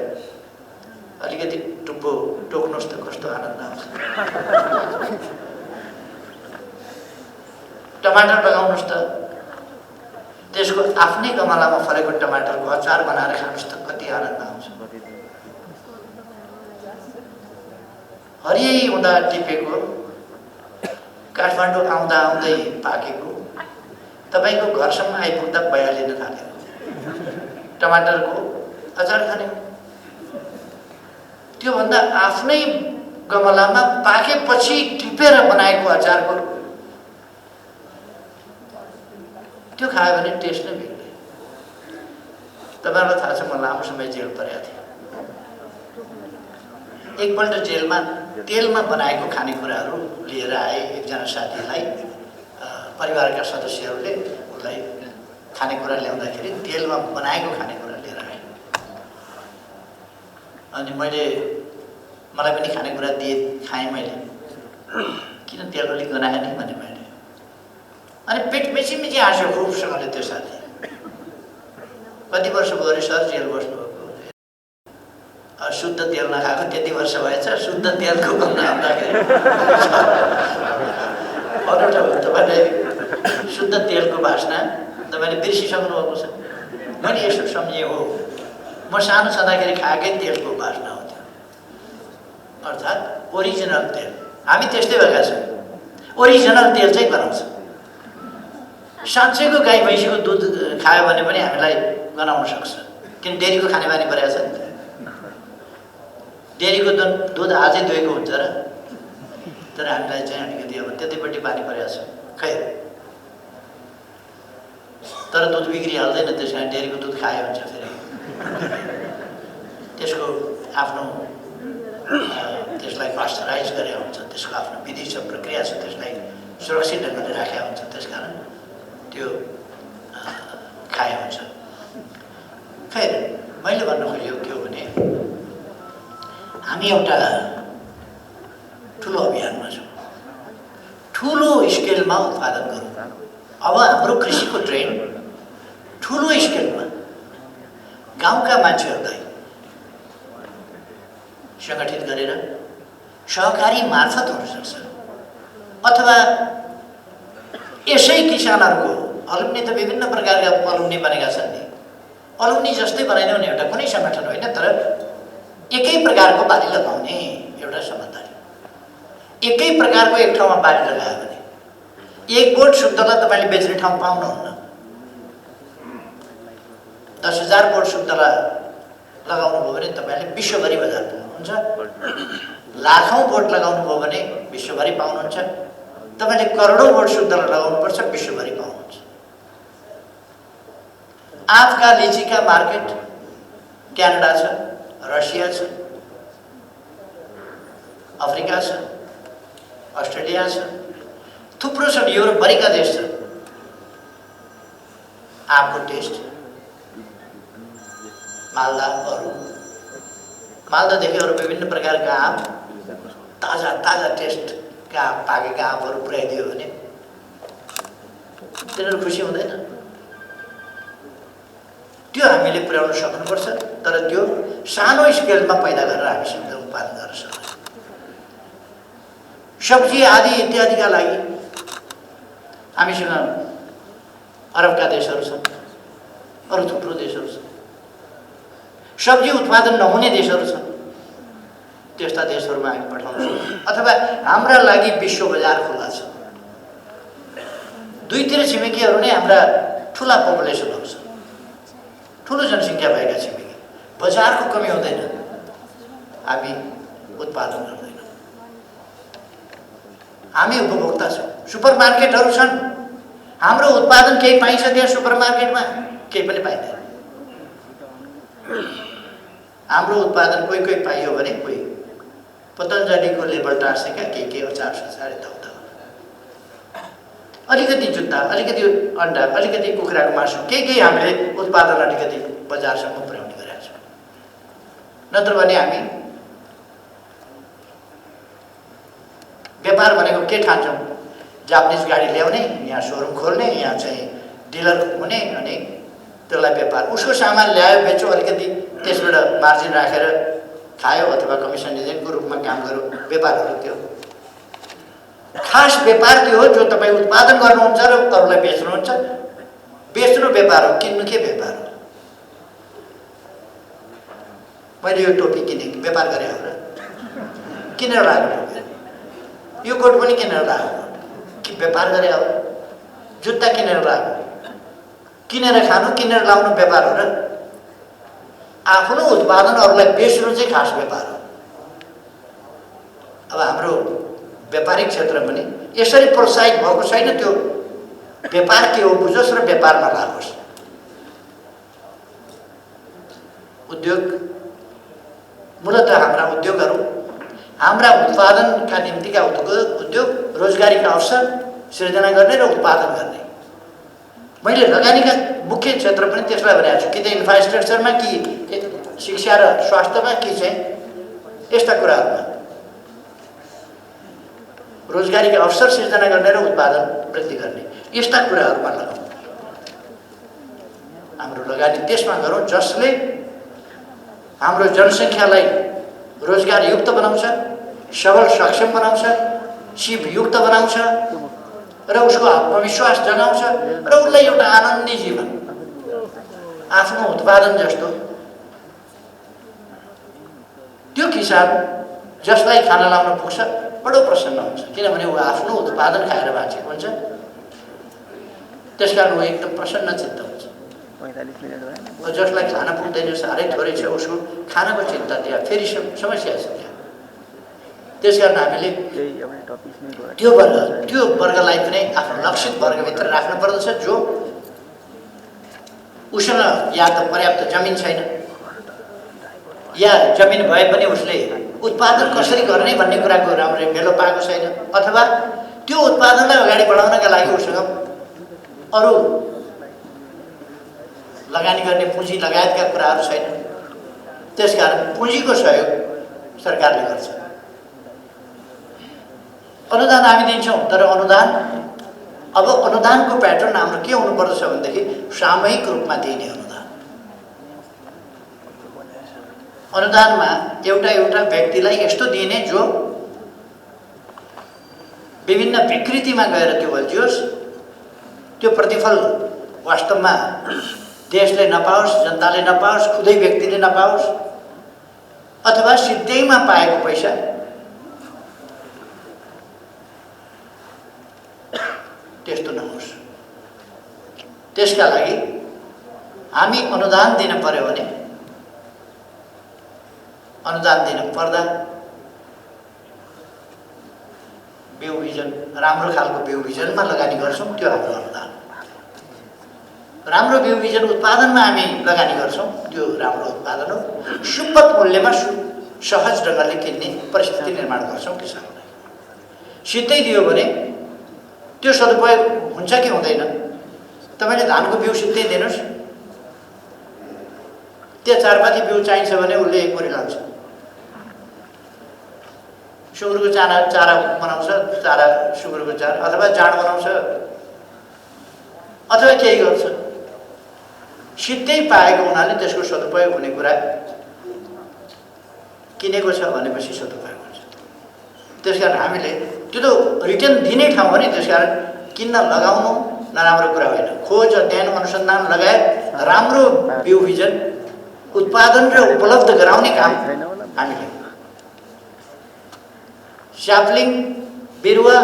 [SPEAKER 1] अलिकति टुप्पो टोक्नुहोस् त कस्तो आनन्द आउँछ। टमाटर लगाउनुहोस् त, त्यसको आफ्नै गमलामा फलेको टमाटरको अचार बनाएर खानुहोस् त कति आनन्द आउँछ। हरियै हुँदा टिपेको, काठमाडौँ आउँदा आउँदै पाकेको, तपाईँको घरसम्म आइपुग्दा भइहालिन थाल्यो। टमाटरको अचार खाने, त्योभन्दा आफ्नै गमलामा पाकेपछि टिपेर बनाएको अचारको त्यो खायो भने टेस्ट नै बिग्रियो। तपाईँहरूलाई थाहा छ, म लामो समय जेल परेको थिएँ। एकपल्ट जेलमा तेलमा बनाएको खानेकुराहरू लिएर आए। एकजना साथीलाई परिवारका सदस्यहरूले उसलाई खानेकुरा ल्याउँदाखेरि तेलमा बनाएको खानेकुरा लिएर आए। अनि मलाई पनि खानेकुरा दिए, खाएँ मैले। किन तेल अलिक गनाए नि भने मैले। अनि पेट मिची हाँस्यो खुबसँगले त्यो साथी। कति वर्ष भयो अरे सर जेल बस्नुभएको? शुद्ध तेल नखाएको त्यति वर्ष भएछ। शुद्ध तेलको गन्ध आउँदाखेरि अनौठो भयो। तपाईँले शुद्ध तेलको बास्ना तपाईँले बिर्सिसक्नु भएको छ। मैले यसो सम्झेँ हो, म सानो छँदाखेरि खाएकै तेलको बास्ना हुन्थ्यो, अर्थात् ओरिजिनल तेल। हामी त्यस्तै भएका छौँ, ओरिजिनल तेल चाहिँ बनाउँछ। साँच्चैको गाई भैँसीको दुध खायो भने पनि हामीलाई गनाउन सक्छ, किन डेरीको खाने बानी परेको छ नि त। डेरीको दुध आजै दुहेको हुन्छ र, तर हामीलाई चाहिँ अलिकति अब त्यतैपट्टि बानी परेको छ। खै तर दुध बिग्रिहाल्दैन, त्यस कारण डेरीको दुध खाए हुन्छ। फेरि त्यसको आफ्नो त्यसलाई पास्चराइज गरे हुन्छ, त्यसको आफ्नो विधि छ, प्रक्रिया छ, त्यसलाई सुरक्षित ढङ्गले राखेका हुन्छ, त्यस कारण त्यो खाए हुन्छ। खैर मैले भन्नु खोजेको के हो भने हामी एउटा ठुलो अभियानमा छौँ, ठुलो स्केलमा उत्पादन गरौँ। अब हाम्रो कृषिको ट्रेन्ड ठुलो स्केलमा गाउँका मान्छेहरूलाई सङ्गठित गरेर सहकारी मार्फत हुनसक्छ, अथवा यसै किसानहरूको अलुम्नी त विभिन्न प्रकारका अलुम्नी बनेका छन् नि। अलुम्नी जस्तै बनाइदियो भने एउटा कुनै सङ्गठन होइन, तर एकै प्रकारको बाली लगाउने एउटा समझदारी। एकै प्रकारको एक ठाउँमा बाली लगायो भने एक बोट शुद्धलाई तपाईँले बेच्ने ठाउँ पाउनुहुन्न। 10,000 बोट शुद्धला लगाउनु भयो भने तपाईँले विश्वभरि बजार पाउनुहुन्छ। लाखौँ बोट लगाउनु भयो भने विश्वभरि पाउनुहुन्छ। तपाईँले करोडौँ बोट शुद्धला लगाउनुपर्छ, विश्वभरि पाउनुहुन्छ। आँपका लिचीका मार्केट क्यानाडा छ, रसिया छ, अफ्रिका छ, अस्ट्रेलिया छ, थुप्रो छन्, युरोपभरिका देश छन्। आँपको टेस्ट मालदा, अरू मालदादेखि अरू विभिन्न प्रकारका आँप, ताजा ताजा टेस्टका पाकेका आँपहरू पुर्याइदियो भने तिनीहरू खुसी हुँदैन। त्यो हामीले पुर्याउन सक्नुपर्छ, तर त्यो सानो स्केलमा पैदा गरेर हामीसँग उत्पादन गर्न सक्छौँ। सब्जी आदि इत्यादिका लागि हामीसँग अरबका देशहरू छन्, अरू थुप्रो देशहरू छन्। सब्जी उत्पादन नहुने देशहरू छन्, त्यस्ता देशहरूमा हामी पठाउन सक्छौँ। अथवा हाम्रा लागि विश्व बजार खुला छ। दुईतिर छिमेकीहरू नै हाम्रा ठुला पपुलेसनहरू छन्, ठुलो जनसङ्ख्या भएका छिमेकी। बजारको कमी हुँदैन, हामी उत्पादन गर्दैनौँ। हामी उपभोक्ता छौँ। सुपरमार्केटहरू छन्, हाम्रो उत्पादन केही पाइन्छ त्यहाँ सुपरमार्केटमा? केही पनि पाइँदैन। हाम्रो उत्पादन कोही कोही पाइयो भने कोही पतञ्जलीको लेबल टाँसेका के अचार सचार यताउता, अलिकति जुत्ता, अलिकति अन्डा, अलिकति कुखुराको मासु, केही हामीले उत्पादन अलिकति बजारसम्म पुर्याउने गरेका छौँ। नत्र भने हामी व्यापार भनेको के ठान्छौँ? जापानिज गाडी ल्याउने, यहाँ सोरुम खोल्ने, यहाँ चाहिँ डिलर हुने, अनि त्यसलाई व्यापार। उसको सामान ल्यायो, बेच्यो, अलिकति त्यसबाट मार्जिन राखेर खायो, अथवा कमिसन एजेन्टको रूपमा काम गर्यो। व्यापारहरू त्यो खास व्यापार त्यो हो जो तपाईँ उत्पादन गर्नुहुन्छ र अरूलाई बेच्नुहुन्छ। बेच्नु व्यापार हो, किन्नु के व्यापार हो? मैले यो टोपी किने, व्यापार गरेँ हो र? किनेर लाग्यो टोपी, यो कोट पनि किनेर लाग्यो कि व्यापार गरे हो? जुत्ता किनेर लाग्यो, किनेर खानु, किनेर लाउनु व्यापार हो र? आफ्नो उत्पादन अरूलाई बेच्नु चाहिँ खास व्यापार हो। अब हाम्रो व्यापारिक क्षेत्र पनि यसरी प्रोत्साहित भएको छैन। त्यो व्यापार के हो बुझोस् र व्यापारमा लागोस्। उद्योग, मूलतः हाम्रा उद्योगहरू हाम्रा उत्पादनका निम्तिका उद्योग रोजगारीका अवसर सृजना गर्ने र उत्पादन गर्ने। मैले लगानीका मुख्य क्षेत्र पनि त्यसलाई भनेको छु, कि त इन्फ्रास्ट्रक्चरमा, कि शिक्षा र स्वास्थ्यमा, कि चाहिँ यस्ता कुराहरूमा। रोजगारीका अवसर सिर्जना गर्ने र उत्पादन वृद्धि गर्ने यस्ता कुराहरूमा लगाउँ। हाम्रो लगानी त्यसमा गरौँ जसले हाम्रो जनसङ्ख्यालाई रोजगारयुक्त बनाउँछ, सबल सक्षम बनाउँछ, सिपयुक्त बनाउँछ र उसको आत्मविश्वास जगाउँछ र उसलाई एउटा आनन्दी जीवन आफ्नो उत्पादन जस्तो। त्यो किसान जसलाई खाना लाउन पुग्छ बडो प्रसन्न हुन्छ, किनभने ऊ आफ्नो उत्पादन खाएर बाँचेको हुन्छ। त्यसकारण ऊ एकदम प्रसन्न चित्त हुन्छ। जसलाई खाना पुग्दैन, साह्रै थोरै छ, उसको खानाको चिन्ता त्यहाँ फेरि समस्या छ त्यहाँ। त्यसकारण हामीले त्यो वर्गलाई पनि आफ्नो लक्षित वर्गभित्र राख्नु पर्दछ, जो उसँग या त पर्याप्त जमिन छैन या जमिन भए पनि उसले उत्पादन कसरी गर्ने भन्ने कुराको राम्ररी मेलो पाएको छैन, अथवा त्यो उत्पादनलाई अगाडि बढाउनका लागि उसँग अरू लगानी गर्ने पुँजी लगायतका कुराहरू छैन। त्यसकारण पुँजीको सहयोग सरकारले गर्छ। अनुदान हामी दिन्छौँ, तर अब अनुदानको प्याटर्न हाम्रो के हुनुपर्दछ भनेदेखि सामूहिक रूपमा दिने अनुदानमा एउटा व्यक्तिलाई यस्तो दिने जो विभिन्न विकृतिमा गएर त्यो बल्झियोस्, त्यो प्रतिफल वास्तवमा देशले नपाओस्, जनताले नपाओस्, खुदै व्यक्तिले नपाओस्, अथवा सिधैमा पाएको पैसा त्यस्तो नहोस्। त्यसका लागि हामी अनुदान दिन पर्यो भने अनुदान दिन पर्दा बिउ बिजन राम्रो खालको बिउ बिजनमा लगानी गर्छौँ, त्यो हाम्रो अनुदान। राम्रो बिउ बिजन उत्पादनमा हामी लगानी गर्छौँ, त्यो राम्रो उत्पादन हो। सुपथ मूल्यमा सहज ढङ्गले किन्ने परिस्थिति निर्माण गर्छौँ किसानलाई। सिधै दियो भने त्यो सदुपयोग हुन्छ कि हुँदैन? तपाईँले धानको बिउ सिधै दिनुहोस्, त्यो चारपाती बिउ चाहिन्छ भने उसले एक बोरी लान्छ। सुँगुरको चारा बनाउँछ, सुँगुरको चारा अथवा जाँड बनाउँछ अथवा केही गर्छ। सिधै पाएको हुनाले त्यसको सदुपयोग हुने कुरा किनेको छ भनेपछि सदुपयोग हुन्छ। त्यसकारण हामीले त्यो त रिटर्न दिने ठाउँ हो नि, त्यसकारण किन्न लगाउनु नराम्रो कुरा होइन। खोज अध्ययन अनुसन्धान लगायत राम्रो बिउ बिजन उत्पादन र उपलब्ध गराउने काम हामीले स्याप्लिङ बिरुवा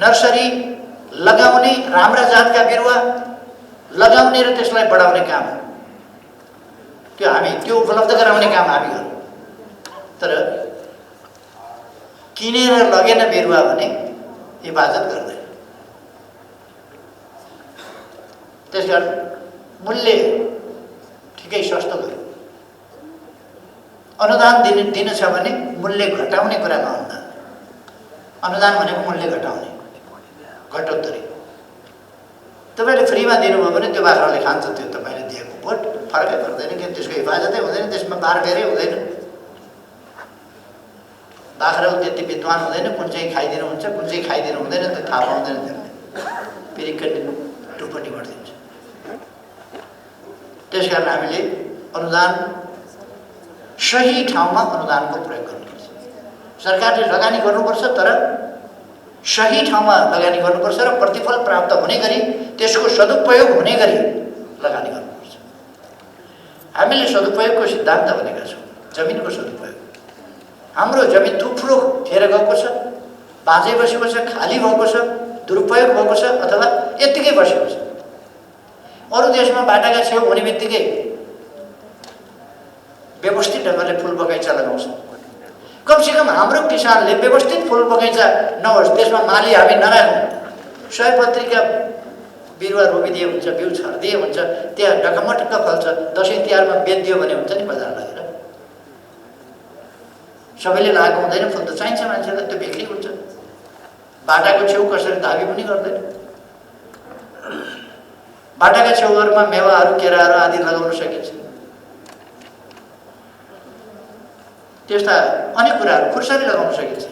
[SPEAKER 1] नर्सरी लगाउने, राम्रा जातका बिरुवा लगाउने र त्यसलाई बढाउने काम त्यो उपलब्ध गराउने काम हामी गर्छौँ। तर किनेर लगेन बिरुवा भने हिफाजत गर्दैन। त्यसकारण मूल्य ठिकै सस्तो गर्नु। अनुदान दिन छ भने मूल्य घटाउने कुरामा अनुदान भनेको मूल्य घटाउने, घटोत्तरी। तपाईँले फ्रीमा दिनुभयो भने त्यो बाख्राले खान्छ, त्यो तपाईँले दिएको भोट फरकै पर्दैन, किन त्यसको हिफाजतै हुँदैन, त्यसमा बारबेरै हुँदैन। बाख्रा त्यति विद्वान हुँदैन, कुन चाहिँ खाइदिनु हुन्छ कुन चाहिँ खाइदिनु हुँदैन त्यो थाहा पाउँदैन। त्यसले फेरि टुप्पटी गरिदिन्छ। त्यसकारण हामीले अनुदान सही ठाउँमा अनुदानको प्रयोग गर्नुपर्छ। सरकारले लगानी गर्नुपर्छ, तर सही ठाउँमा लगानी गर्नुपर्छ र प्रतिफल प्राप्त हुने गरी त्यसको सदुपयोग हुने गरी लगानी गर्नुपर्छ। हामीले सदुपयोगको सिद्धान्त भनेका छौँ। जमिनको सदुपयोग, हाम्रो जमिन थुप्रो खेर गएको छ, बाँझै बसेको छ, खाली भएको छ, दुरुपयोग भएको छ, अथवा यत्तिकै बसेको छ। अरू देशमा बाटाका छेउ हुने बित्तिकै व्यवस्थित ढङ्गले फुल बगैँचा लगाउँछ। कमसेकम हाम्रो किसानले व्यवस्थित फुल बगैँचा नहोस्, त्यसमा माली हामी नराखौँ। सयपत्रीका बिरुवा रोपिदिए हुन्छ, बिउ छरिदिए हुन्छ, त्यहाँ ढकमटक्क फल्छ। दसैँ तिहारमा बेचिदियो भने हुन्छ नि बजार लगेर। सबैले लगाएको हुँदैन, फुल त चाहिन्छ मान्छेलाई, त्यो बिक्री हुन्छ। बाटाको छेउ कसरी दाबी पनि गर्दैन। बाटाका छेउहरूमा मेवाहरू, केराहरू आदि लगाउन सकिन्छ। त्यस्ता अनेक कुराहरू खुर्सानी लगाउन सकिन्छ।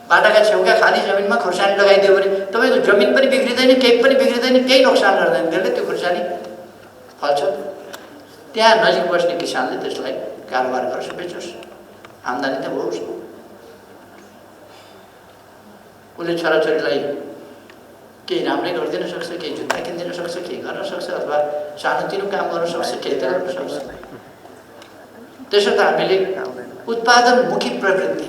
[SPEAKER 1] बाटाका छेउका खाली जमिनमा खुर्सानी लगाइदियो भने तपाईँको जमिन पनि बिग्रिँदैन, केही पनि बिग्रिँदैन, केही नोक्सान गर्दैन, त्यसले त्यो खुर्सानी फल्छ। त्यहाँ नजिक बस्ने किसानले त्यसलाई कारोबार गर्छ, बेचोस्, आम्दानी त होस्। उसले छोराछोरीलाई केही राम्रै गरिदिन सक्छ, केही जुत्ता किनिदिन सक्छ, केही गर्न सक्छ, अथवा सानोतिनो काम गर्न सक्छ, केही त गर्न सक्छ। त्यसर्थ हामीले उत्पादनमुखी प्रवृत्ति,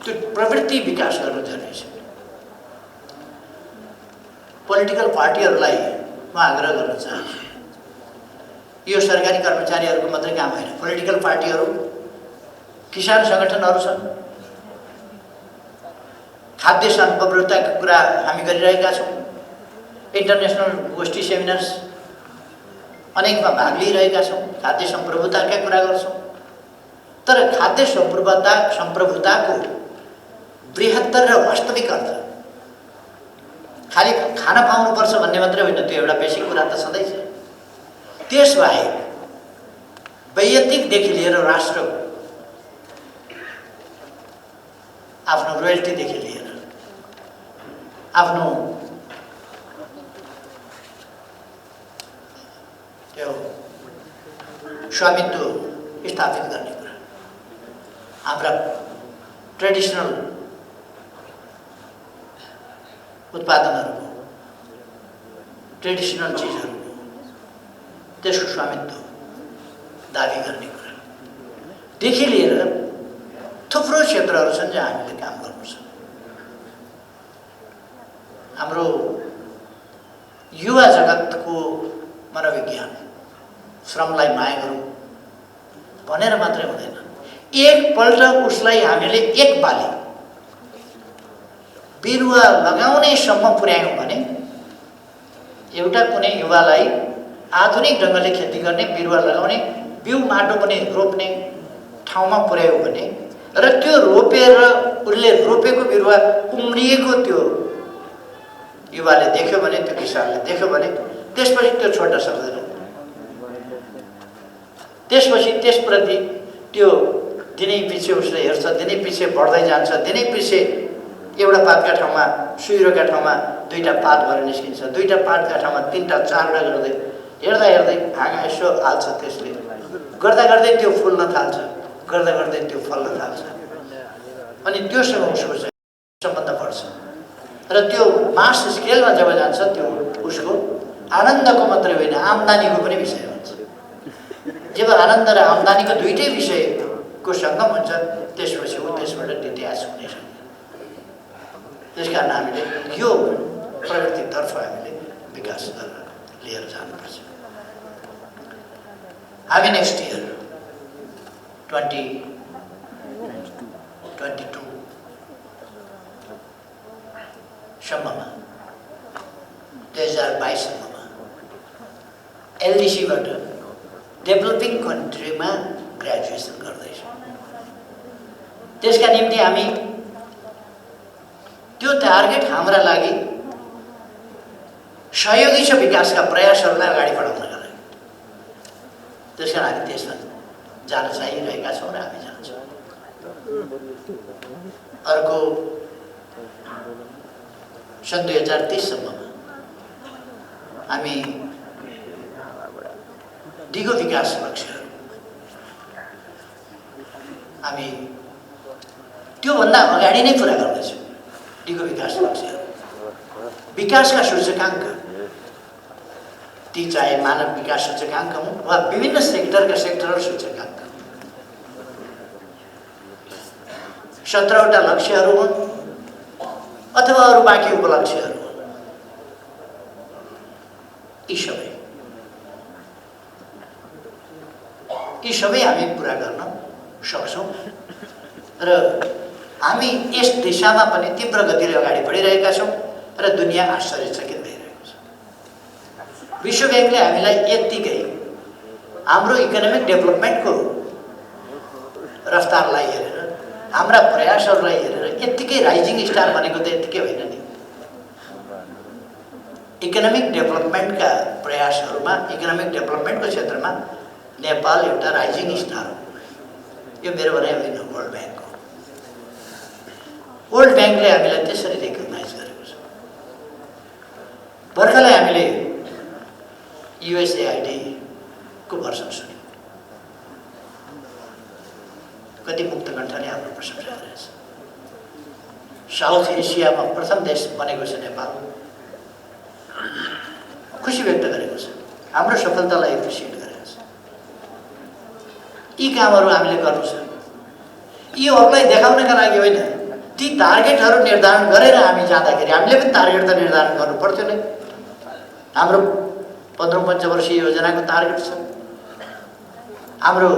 [SPEAKER 1] त्यो प्रवृत्ति विकास गर्नु जरुरी छ। पोलिटिकल पार्टीहरूलाई म आग्रह गर्न चाहन्छु, यो सरकारी कर्मचारीहरूको मात्रै काम होइन, पोलिटिकल पार्टीहरू, किसान सङ्गठनहरू छन्, खाद्य सम्प्रभुताको कुरा हामी गरिरहेका छौँ, इन्टरनेसनल गोष्ठी सेमिनार्स अनेकमा भाग लिइरहेका छौँ, खाद्य सम्प्रभुताका कुरा गर्छौँ। तर खाद्य सम्प्रभुताको बृहत्तर र वास्तविक अर्थ खालि खान पाउनुपर्छ भन्ने मात्रै होइन, त्यो एउटा बेसिक कुरा त सधैँ छ। त्यसबाहेक वैयक्तिकदेखि लिएर राष्ट्रको आफ्नो रोयल्टीदेखि लिएर आफ्नो त्यो स्वामित्व स्थापित गर्ने कुरा, हाम्रा ट्रेडिसनल उत्पादनहरूको, ट्रेडिसनल चिजहरूको त्यसको स्वामित्व दाबी गर्ने कुरादेखि लिएर थुप्रो क्षेत्रहरू छन् जहाँ हामीले काम गर्नु छ। हाम्रो युवा जगतको मनोविज्ञान, श्रमलाई माया गरौँ भनेर मात्रै हुँदैन, एकपल्ट उसलाई हामीले एक पाली बिरुवा लगाउनेसम्म पुर्यायौँ भने, एउटा कुनै युवालाई आधुनिक ढङ्गले खेती गर्ने, बिरुवा लगाउने, बिउ माटो पनि रोप्ने ठाउँमा पुर्यायो भने र त्यो रोपेर उसले रोपेको बिरुवा उम्रिएको त्यो युवाले देख्यो भने, त्यो किसानले देख्यो भने, त्यसपछि त्यो छोड्न सक्दैन। त्यसपछि त्यसप्रति त्यो दिनै पछि उसले हेर्छ, दिनै पछि बढ्दै जान्छ, दिनै पछि एउटा पातका ठाउँमा, सुइरोका ठाउँमा दुईटा पात भएर निस्किन्छ, दुईटा पातका ठाउँमा तीनटा चारवटा गर्दै हेर्दा हेर्दै हाँगा यसो हाल्छ, त्यसले गर्दा गर्दै त्यो फुल्न थाल्छ, गर्दा गर्दै त्यो फल्न थाल्छ, अनि त्योसँग उसको चाहिँ सम्बन्ध बढ्छ र त्यो मास स्केलमा जब जान्छ त्यो उसको आनन्दको मात्रै होइन, आम्दानीको पनि विषय हुन्छ। जब आनन्द र आम्दानीको दुईटै विषयको सङ्गम हुन्छ, त्यसपछि ऊ त्यसबाट डिट्याच हुनेछ। त्यसकारण हामीले यो प्रवृत्तितर्फ हामीले विकास गरेर लिएर जानुपर्छ। हामी नेक्स्ट इयर 2022 सम्ममा 2022 सम्ममा एलडिसीबाट डेभलपिङ कन्ट्रीमा ग्रेजुएसन गर्दैछौँ। त्यसका निम्ति हामी त्यो टार्गेट हाम्रा लागि सहयोगी छ विकासका प्रयासहरूलाई अगाडि बढाउनका लागि। त्यसकारण हामी त्यसमा जान चाहिरहेका छौँ र हामी जान्छौँ। अर्को सन् 2030 सम्ममा हामी दिगो विकास लक्ष्यहरू हामी त्योभन्दा अगाडि नै पुरा गर्दैछौँ। दिगो विकास लक्ष्यहरू, विकासका सूचकाङ्क, ती चाहे मानव विकास सूचकाङ्क हुन् वा विभिन्न सेक्टरका सेक्टरल सूचकाङ्क, 17वटा लक्ष्यहरू हुन् अथवा अरू बाँकी उपलक्ष्यहरू हुन्, यी सबै हामी पुरा गर्न सक्छौँ र हामी यस दिशामा पनि तीव्र गतिले अगाडि बढिरहेका छौँ र दुनियाँ आश्चर्यचकित भइरहेको छ। विश्व ब्याङ्कले हामीलाई यत्तिकै हाम्रो इकोनोमिक डेभलपमेन्टको रफ्तारलाई हेरेर, हाम्रा प्रयासहरूलाई हेरेर यत्तिकै राइजिङ स्टार भनेको त यत्तिकै होइन नि। इकोनोमिक डेभलपमेन्टका प्रयासहरूमा, इकोनोमिक डेभलपमेन्टको क्षेत्रमा नेपाल एउटा राइजिङ स्टार हो। यो मेरो भनाइ होइन, वर्ल्ड ब्याङ्कको। वर्ल्ड ब्याङ्कले हामीलाई त्यसरी रेकगनाइज गरेको छ। भर्खरै हामीले USAID को भर्सन सुन्यौँ, कति मुक्त कण्ठले हाम्रो प्रशंसा गरेको छ। साउथ एसियामा प्रथम देश बनेको छ नेपाल, खुसी व्यक्त गरेको छ, हाम्रो सफलतालाई एप्रिसिएट गरेको छ। यी कामहरू हामीले गर्नु छ। यी अरूलाई देखाउनका लागि होइन, ती टार्गेटहरू निर्धारण गरेर हामी जाँदाखेरि हामीले पनि टार्गेट त निर्धारण गर्नु पर्थ्यो नै। हाम्रो 15औं पञ्चवर्षीय योजनाको टार्गेट छ, हाम्रो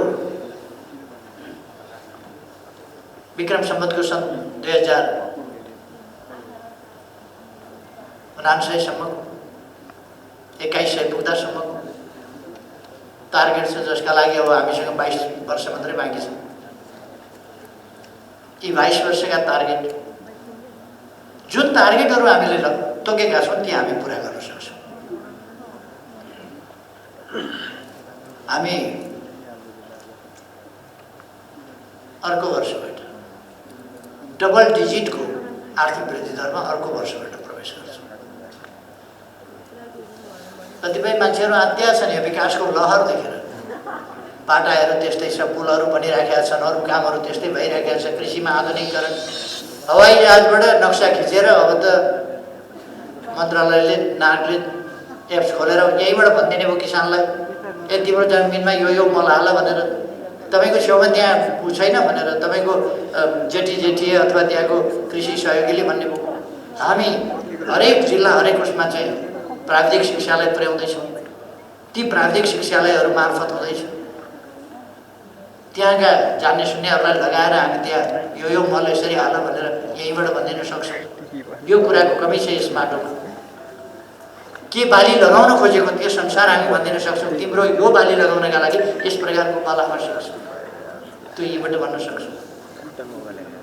[SPEAKER 1] विक्रम सम्वतको सन् 2049 सम्मको 2100 पुग्दासम्मको टार्गेट छ, जसका लागि अब हामीसँग 22 वर्ष मात्रै बाँकी छ। यी 22 वर्षका टार्गेट, जुन टार्गेटहरू हामीले तोकेका छौँ ती हामी पुरा गर्न सक्छौँ। हामी अर्को वर्षबाट डबल डिजिटको आर्थिक वृद्धि दरमा अर्को वर्षबाट प्रवेश गर्छौँ। कतिपय मान्छेहरू आत्या छन् यो विकासको लहर देखेर। बाटाहरू त्यस्तै छ, पुलहरू बनिराखेका छन्, अरू कामहरू त्यस्तै भइरहेका छ, कृषिमा आधुनिकीकरण, हवाई जहाजबाट नक्सा खिचेर अब त मन्त्रालयले नागले एप्स खोलेर यहीँबाट भनिदिने भयो किसानलाई, ए तिम्रो जमिनमा यो मल हाल भनेर, तपाईँको छेउमा त्यहाँ छैन भनेर तपाईँको जेठी अथवा त्यहाँको कृषि सहयोगीले भन्ने भयो। हामी हरेक जिल्ला हरेक उसमा चाहिँ प्राविधिक शिक्षालय पुर्याउँदैछौँ। ती प्राविधिक शिक्षालयहरू मार्फत हुँदैछ। त्यहाँका जान्ने सुन्नेहरूलाई लगाएर हामी त्यहाँ यो मल यसरी हाल भनेर यहीँबाट भनिदिन सक्छौँ। यो कुराको कमी छ यस माटोमा। के बाली लगाउन खोजेको त्यो संसार हामी भनिदिन सक्छौँ। तिम्रो यो बाली लगाउनका लागि यस प्रकारको मल आवश्यक छ, त्यो यहीँबाट भन्न सक्छौँ।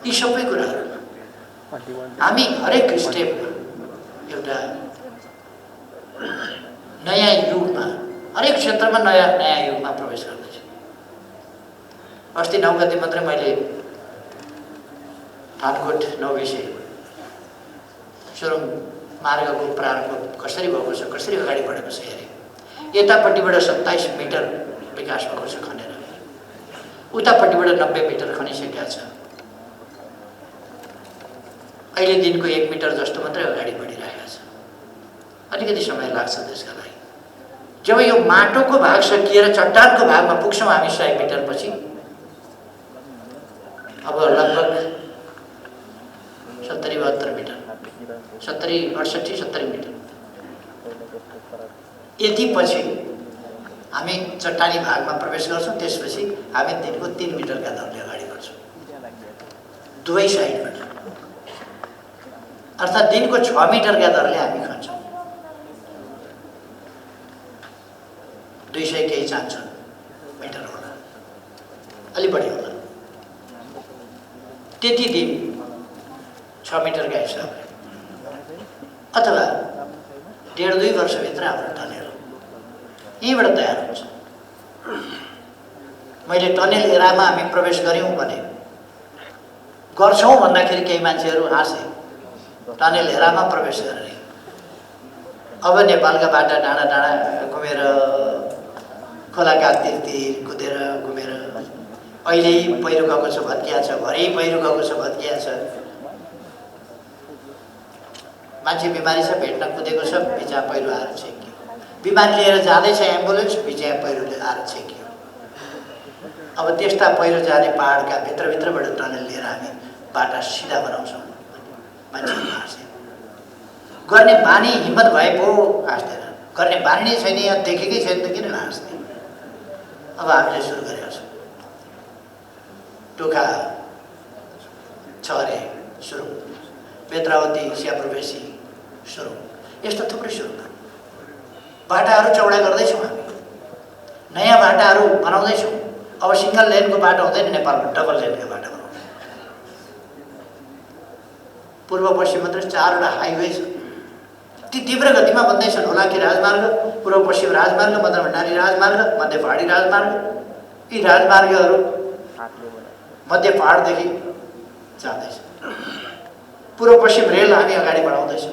[SPEAKER 1] यी सबै कुराहरू हामी हरेक स्टेपमा एउटा नयाँ युगमा, हरेक क्षेत्रमा नयाँ युगमा प्रवेश गर्दैछ। अस्ति 9 गते मात्रै मैले थानकोट 9 विषय सुरुङ मार्गको प्रारम्भ कसरी भएको छ, कसरी अगाडि बढेको छ हेरेँ। यतापट्टिबाट 27 मिटर विकास भएको छ खनेर, उतापट्टिबाट 90 मिटर खनिसकेका छ। अहिले दिनको 1 मिटर जस्तो मात्रै अगाडि बढिरहेको छ। अलिकति समय लाग्छ त्यसका लागि। जब यो माटोको भाग सकिएर चट्टानको भागमा पुग्छौँ हामी 100 मिटर पछि, अब लगभग 70-72 मिटर, 70-68 मिटर, यति पछि हामी चट्टानी भागमा प्रवेश गर्छौँ। त्यसपछि हामी दिनको 3 मिटरका दरले अगाडि बढ्छौँ दुवै साइडबाट, अर्थात् दिनको 6 मिटरका दरले हामी खन्छौँ। 200 केही चाहन्छ मिटर होला, अलि बढी होला, त्यति दिन 6 मिटरका हिसाबले, अथवा 1.5-2 वर्षभित्र हाम्रो टनेल यहीँबाट तयार हुन्छ। मैले टनेल एरामा हामी प्रवेश गऱ्यौँ भने गर्छौँ भन्दाखेरि केही मान्छेहरू हाँसे, टनेल एरामा प्रवेश गर्ने। अब नेपालका बाटा डाँडा डाँडा घुमेर, खोलाका तिर कुदेर घुमेर, अहिले पहिरो गएको छ भत्किया छ, भरे पहिरो गएको छ भत्किया छ, मान्छे बिमारी छ भेट्न कुदेको छ, बिचा पहिरो आएर छेक्यो, बिमारी लिएर जाँदैछ एम्बुलेन्स, बिचा पहिरोले आएर छेक्यो। अब त्यस्ता पहिरो जाने पहाडका भित्रभित्रबाट टनेल लिएर हामी बाटा सिधा बनाउँछौँ। मान्छे हाँसे, गर्ने बानी हिम्मत भए पो हाँस्दैन, गर्ने बानी नै छैन, यहाँ देखेकै छैन त किन हाँस्ने। अब हामीले सुरु गरेका छौँ। टोखा छरे सुरु, बेत्रावती स्याप्रवेशी सुरु, यस्तो थुप्रै सुरु बाटाहरू चौडा गर्दैछौँ। हामी नयाँ बाटाहरू बनाउँदैछौँ। अब सिंगल लेनको बाटो हुँदैन नेपालमा, डबल लेनको बाटो बनाउँछ। पूर्व पश्चिम मात्रै 4वटा हाइवे छ, ती तीव्र गतिमा बन्दैछन्। हुलाकी राजमार्ग, पूर्व पश्चिम राजमार्ग, मदन भण्डारी राजमार्ग, मध्य पहाडी राजमार्ग। यी राजमार्गहरू मध्य पहाडदेखि जाँदैछ। पूर्व पश्चिम रेल हामी अगाडि बढाउँदैछौँ।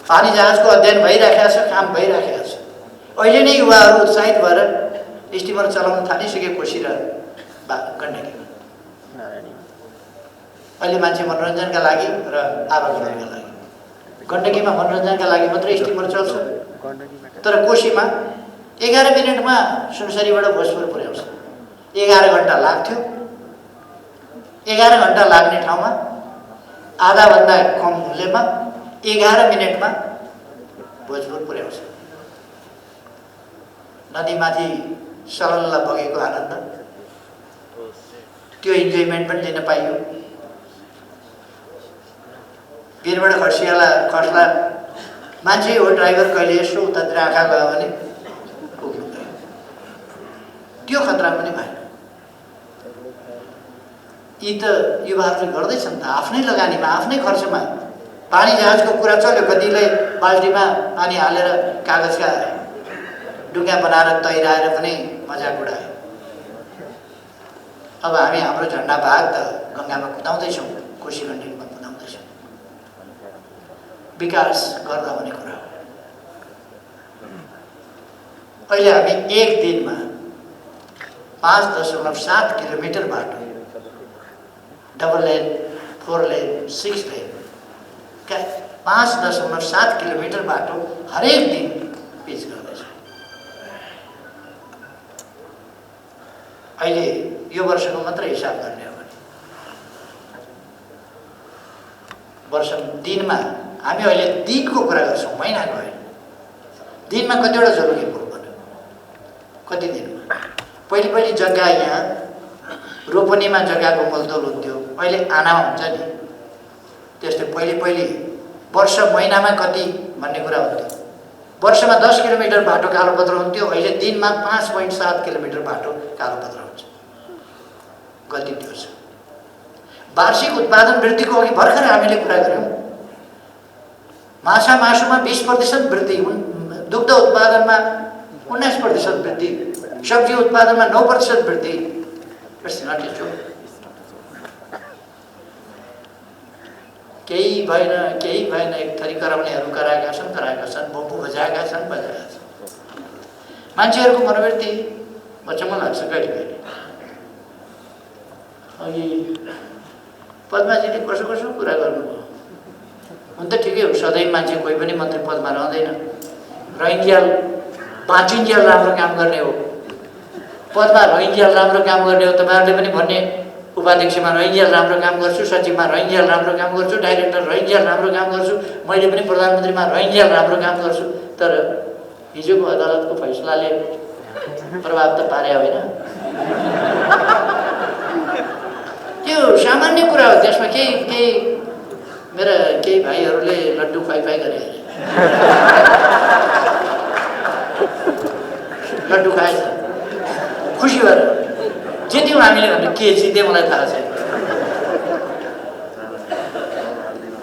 [SPEAKER 1] पानी जहाजको अध्ययन भइराखेको छ, काम भइराखेको छ। अहिले नै युवाहरू उत्साहित भएर स्टिमर चलाउन थालिसके कोशी र गण्डकीमा। अहिले मान्छे मनोरञ्जनका लागि र आवागमनका लागि गण्डकीमा मनोरञ्जनका लागि मात्रै स्टिमर चल्छ, तर कोशीमा 11 मिनटमा सुनसरीबाट भोजपुर पुर्याउँछ। 11 घन्टा लाग्थ्यो। 11 घन्टा लाग्ने ठाउँमा आधाभन्दा कम मूल्यमा 11 मिनटमा भोजपुर पुर्याउँछ। नदीमाथि सलल्ल बगेको आनन्द, त्यो इन्जोयमेन्ट पनि लिन पाइयो। वीरबाट खस्ला मान्छे हो ड्राइभर, कहिले यसो उतातिर आँखा गयो भने पुग्नु गयो। त्यो खतरा पनि भएन। यी त युवाहरूले गर्दैछन् त आफ्नै लगानीमा, आफ्नै खर्चमा। पानी जहाजको कुरा चल्यो, कतिले बाल्टीमा पानी हालेर कागजका डुङ्गा बनाएर तैराएर पनि मजाक उडायो। अब हामी हाम्रो झन्डा भाग त गङ्गामा कुदाउँदैछौँ, कोशी गण्डकीमा कुदाउँदैछौँ। विकास गर्दा भन्ने कुरा हो। अहिले हामी एक दिनमा 5.7 किलोमिटर बाटो, double lane, 4 lane, 6 lane, 5.7 kilometre बाटो हरेक दिन पिच गर्दैछ। अहिले यो वर्षको मात्र हिसाब गर्ने हो भने वर्ष दिनमा हामी अहिले दिनको कुरा गर्छौँ, महिनाको होइन। दिनमा कतिवटा जरुरी पुल बन्यो, कति दिनमा। पहिले जग्गा यहाँ रोपनीमा जग्गाको मोलतोल हुन्थ्यो, अहिले आना हुन्छ नि। त्यस्तै पहिले वर्ष महिनामा कति भन्ने कुरा हुन्थ्यो। वर्षमा 10 किलोमिटर बाटो कालोपत्र हुन्थ्यो, अहिले दिनमा 5.7 किलोमिटर बाटो कालोपत्र हुन्छ। गल्ती त्यो छ। वार्षिक उत्पादन वृद्धिको अघि भर्खर हामीले कुरा गऱ्यौँ। माछा मासुमा 20% वृद्धि, दुग्ध उत्पादनमा 19% वृद्धि, सब्जी उत्पादनमा 9% वृद्धि। केही भएन एक थरी कराउनेहरू कराएका छन्, बम्बु बजाएका छन्। मान्छेहरूको मनोवृत्ति बच्चामा लाग्छ कहिले। अघि पद्माजीले कसो कुरा गर्नुभयो। हुन त ठिकै हो, सधैँ मान्छे कोही पनि मन्त्री पदमा रहँदैन। रहन्जेल बाँचिन्जेल राम्रो काम गर्ने हो, पदमा रहन्जेल राम्रो काम गर्ने हो। तपाईँहरूले पनि भन्ने उपाध्यक्षमा रहन्जेल राम्रो काम गर्छु, सचिवमा रहन्जेल राम्रो काम गर्छु, डाइरेक्टर रहन्जेल राम्रो काम गर्छु, मैले पनि प्रधानमन्त्रीमा रहन्जेल राम्रो काम गर्छु। तर हिजोको अदालतको फैसलाले प्रभाव त पारे होइन। त्यो सामान्य कुरा हो। त्यसमा केही मेरा केही भाइहरूले लड्डु खुवाई गरे, लड्डु खाएछ खुसी भएर। जित्यौँ हामीले भने के जित्यो मलाई थाहा छैन।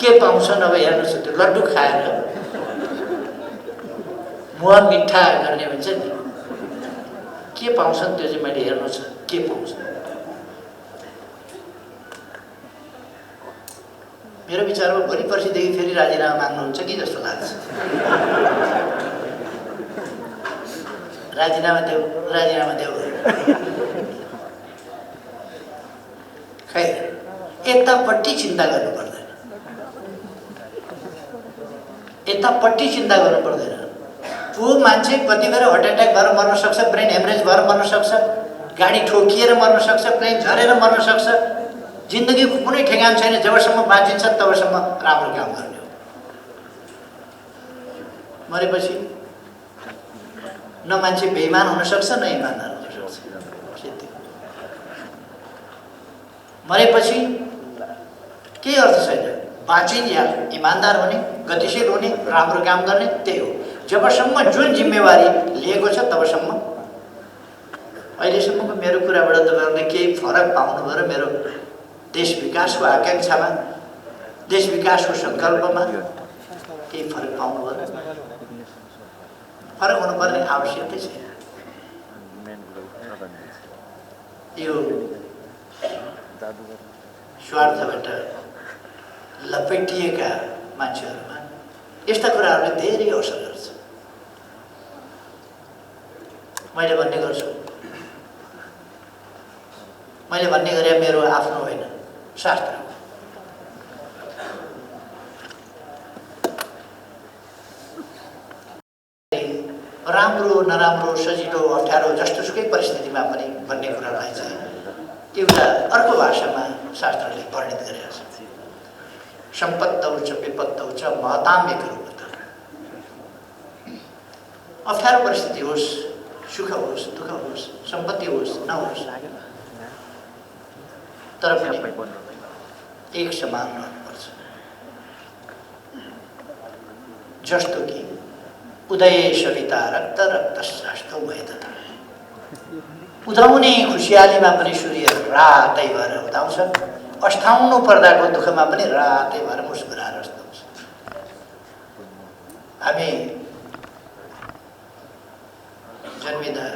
[SPEAKER 1] के पाउँछन् अब हेर्नुहोस्, त्यो लड्डु खाएर मुहा मिठा गर्ने भन्छ नि, के पाउँछन् त्यो चाहिँ मैले हेर्नु छ, के पाउँछ। मेरो विचारमा भोलि पर्सिदेखि फेरि राजीनामा माग्नुहुन्छ कि जस्तो लाग्छ। राजीनामा देऊ। खै यतापट्टि चिन्ता गर्नु पर्दैन। ऊ मान्छे कति बेर हार्ट एट्याक भएर मर्न सक्छ, ब्रेन हेमरेज भएर मर्न सक्छ, गाडी ठोकिएर मर्न सक्छ, प्लेन झरेर मर्न सक्छ। जिन्दगीको कुनै ठेगान छैन। जबसम्म बाँचिन्छ तबसम्म राम्रो काम गर्ने हो। मरेपछि न मान्छे बेइमान हुन सक्छ, न इमानदार हुन सक्छ। मरेपछि केही अर्थ छैन। बाँचिन्जेल इमानदार हुने, गतिशील हुने, राम्रो काम गर्ने, त्यही हो। जबसम्म जुन जिम्मेवारी लिएको छ तबसम्म। अहिलेसम्मको मेरो कुराबाट तपाईँहरूले केही फरक पाउनुभयो र मेरो देश विकासको आकाङ्क्षामा, देश विकासको सङ्कल्पमा केही फरक पाउनुभयो? फरक हुनुपर्ने आवश्यकता छैन। यो स्वार्थबाट लपेटिएका मान्छेहरूमा यस्ता कुराहरूले धेरै असर गर्छ। मैले भन्ने गर्छु, मैले भन्ने गरे मेरो आफ्नो होइन, शास्त्र। राम्रो नराम्रो सजिलो अप्ठ्यारो जस्तोसुकै परिस्थितिमा पनि भन्ने कुरालाई चाहिँ एउटा अर्को भाषामा शास्त्रले वर्णित गरेका छ। सम्पत्तौ च विपत्तौ च महताम एकरूपता। अप्ठ्यारो परिस्थिति होस्, सुख होस्, दुःख होस्, सम्पत्ति होस्, नहोस्, तर पनि एक समान रहनुपर्छ। जस्तो कि उदय सविता रक्त रक्तशास्त्रौ भएता। उदाउने खुसियालीमा पनि सूर्य रातै भएर उदाउँछ, अस्ठाउनु पर्दाको दुःखमा पनि रातै भएर मुस्कुराएर अस्ताउँछ। हामी जन्मिँदा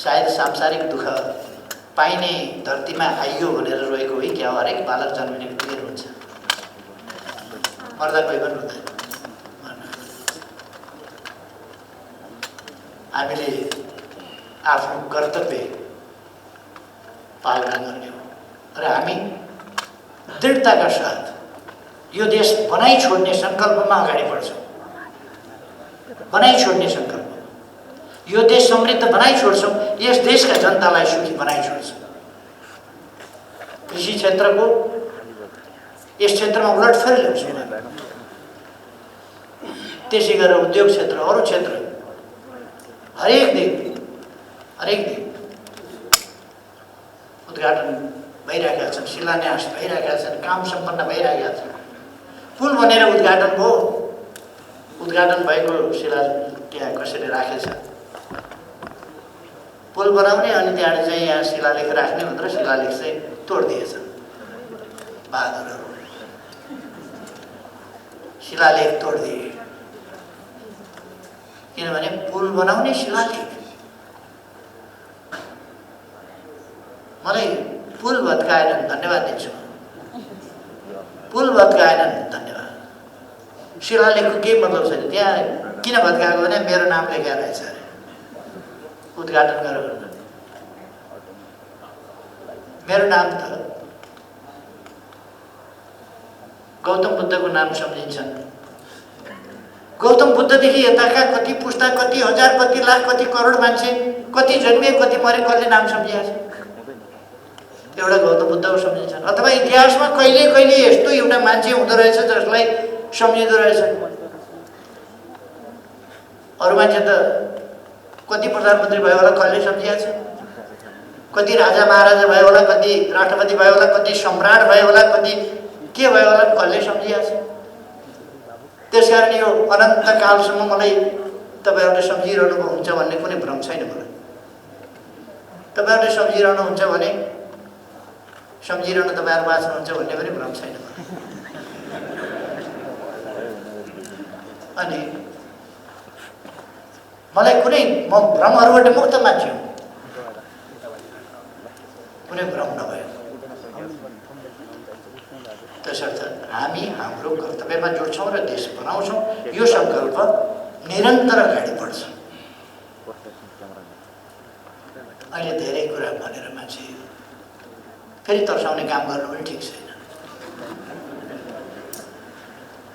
[SPEAKER 1] सायद सांसारिक दुःख पाइने धरतीमा आइयो भनेर रोएको हो क्या? हरेक बालक जन्मिने बित्तिकै हुन्छ, मर्दा कोही पनि रुँदैन। हामीले आफ्नो कर्तव्य पालना गर्ने हो र हामी दृढताका साथ यो देश बनाइ छोड्ने सङ्कल्पमा अगाडि बढ्छौँ। बनाइ छोड्ने सङ्कल्प, यो देश समृद्ध बनाइ छोड्छौँ, यस देशका जनतालाई सुखी बनाइ छोड्छौँ। कृषि क्षेत्रको यस क्षेत्रमा उलटफेर ल्याउँछौँ। त्यसै गरेर उद्योग क्षेत्र, अरू क्षेत्र हरेक दिन उद्घाटन भइरहेका छन्, शिलान्यास भइरहेका छन्, काम सम्पन्न भइरहेका छन्। पुल बनेर उद्घाटन भयो, उद्घाटन भएको शिला त्यहाँ कसैले राखेछ। पुल बनाउने अनि त्यहाँबाट चाहिँ यहाँ शिलालेख राख्ने भनेर शिलालेख चाहिँ तोडिदिएछ। बहादुरहरू शिलालेख तोडिदिए, किनभने पुल बनाउने शिलालेख। मलाई पुल भत्काएनन्, धन्यवाद दिन्छु। पुल भत्काएनन्, धन्यवाद। शिलालेखको केही मतलब छैन। त्यहाँ किन भत्काएको भने मेरो नाम लेखेर रहेछ अरे, उद्घाटन गरेर। मेरो नाम त गौतम बुद्धको नाम सम्झिन्छन्। गौतम बुद्धदेखि यताका कति पुस्ता, कति हजार, कति लाख, कति करोड मान्छे कति जन्मिए, कति मरे, कसले नाम सम्झिहाल्छ? एउटा गौतम बुद्धको सम्झिन्छन्। अथवा इतिहासमा कहिले कहिले यस्तो एउटा मान्छे हुँदो रहेछ जसलाई सम्झिँदो रहेछ। अरू मान्छे त कति प्रधानमन्त्री भयो होला, कसले सम्झिहाल्छ? कति राजा महाराजा भयो होला, कति राष्ट्रपति भयो होला, कति सम्राट भयो होला, कति के भयो होला, कसले सम्झिहाल्छ? त्यसकारण यो अनन्तकालसम्म मलाई तपाईँहरूले सम्झिरहनु हुन्छ भन्ने कुनै भ्रम छैन। मलाई तपाईँहरूले सम्झिरहनुहुन्छ भने सम्झिरहनु तपाईँहरू बाँच्नुहुन्छ भन्ने पनि भ्रम छैन। अनि मलाई कुनै म भ्रमहरूबाट मुक्त मान्छे हुँ, कुनै भ्रम नभयो। त्यसर्थ हामी हाम्रो कर्तव्यमा जोड्छौँ र देश बनाउँछौँ। यो सङ्कल्प निरन्तर अगाडि बढ्छ। अहिले धेरै कुरा भनेर मान्छे फेरि तर्साउने काम गर्नु पनि ठिक छैन।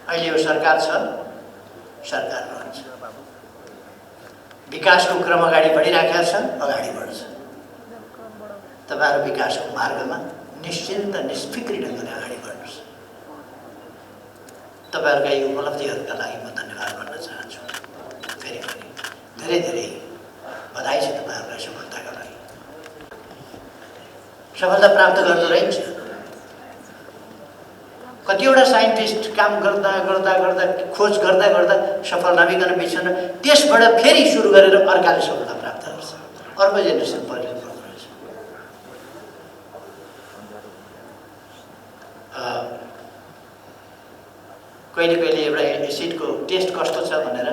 [SPEAKER 1] अहिले यो सरकार छ, सरकार रहन्छ। विकासको क्रम अगाडि बढिरहेका छ, अगाडि बढ्छ। तपाईँहरू विकासको मार्गमा निश्चिन्त निष्फिक्री ढङ्गले अगाडि बढ्नुहोस्। तपाईँहरूका यी उपलब्धिहरूका लागि म धन्यवाद भन्न चाहन्छु। फेरि पनि धेरै धेरै बधाई छ तपाईँहरूलाई सफलताका लागि। सफलता प्राप्त गर्दो रहेछ। कतिवटा साइन्टिस्ट काम गर्दा गर्दा गर्दा खोज गर्दा गर्दा सफल नभइकन बिर्सन, त्यसबाट फेरि सुरु गरेर अर्काले सफलता प्राप्त गर्छ। अर्को जेनेरेसन परिवर्तन पर्दो रहेछ। कहिले कहिले एउटा एसिडको टेस्ट कस्तो छ भनेर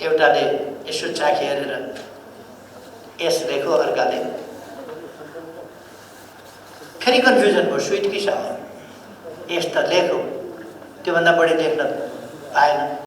[SPEAKER 1] एउटाले यसो चाखी हेरेर यस लेखो, अर्काले फेरि कन्फ्युजन भयो स्विट कि सावर। यस त लेखौँ, त्योभन्दा बढी लेख्न पाएन।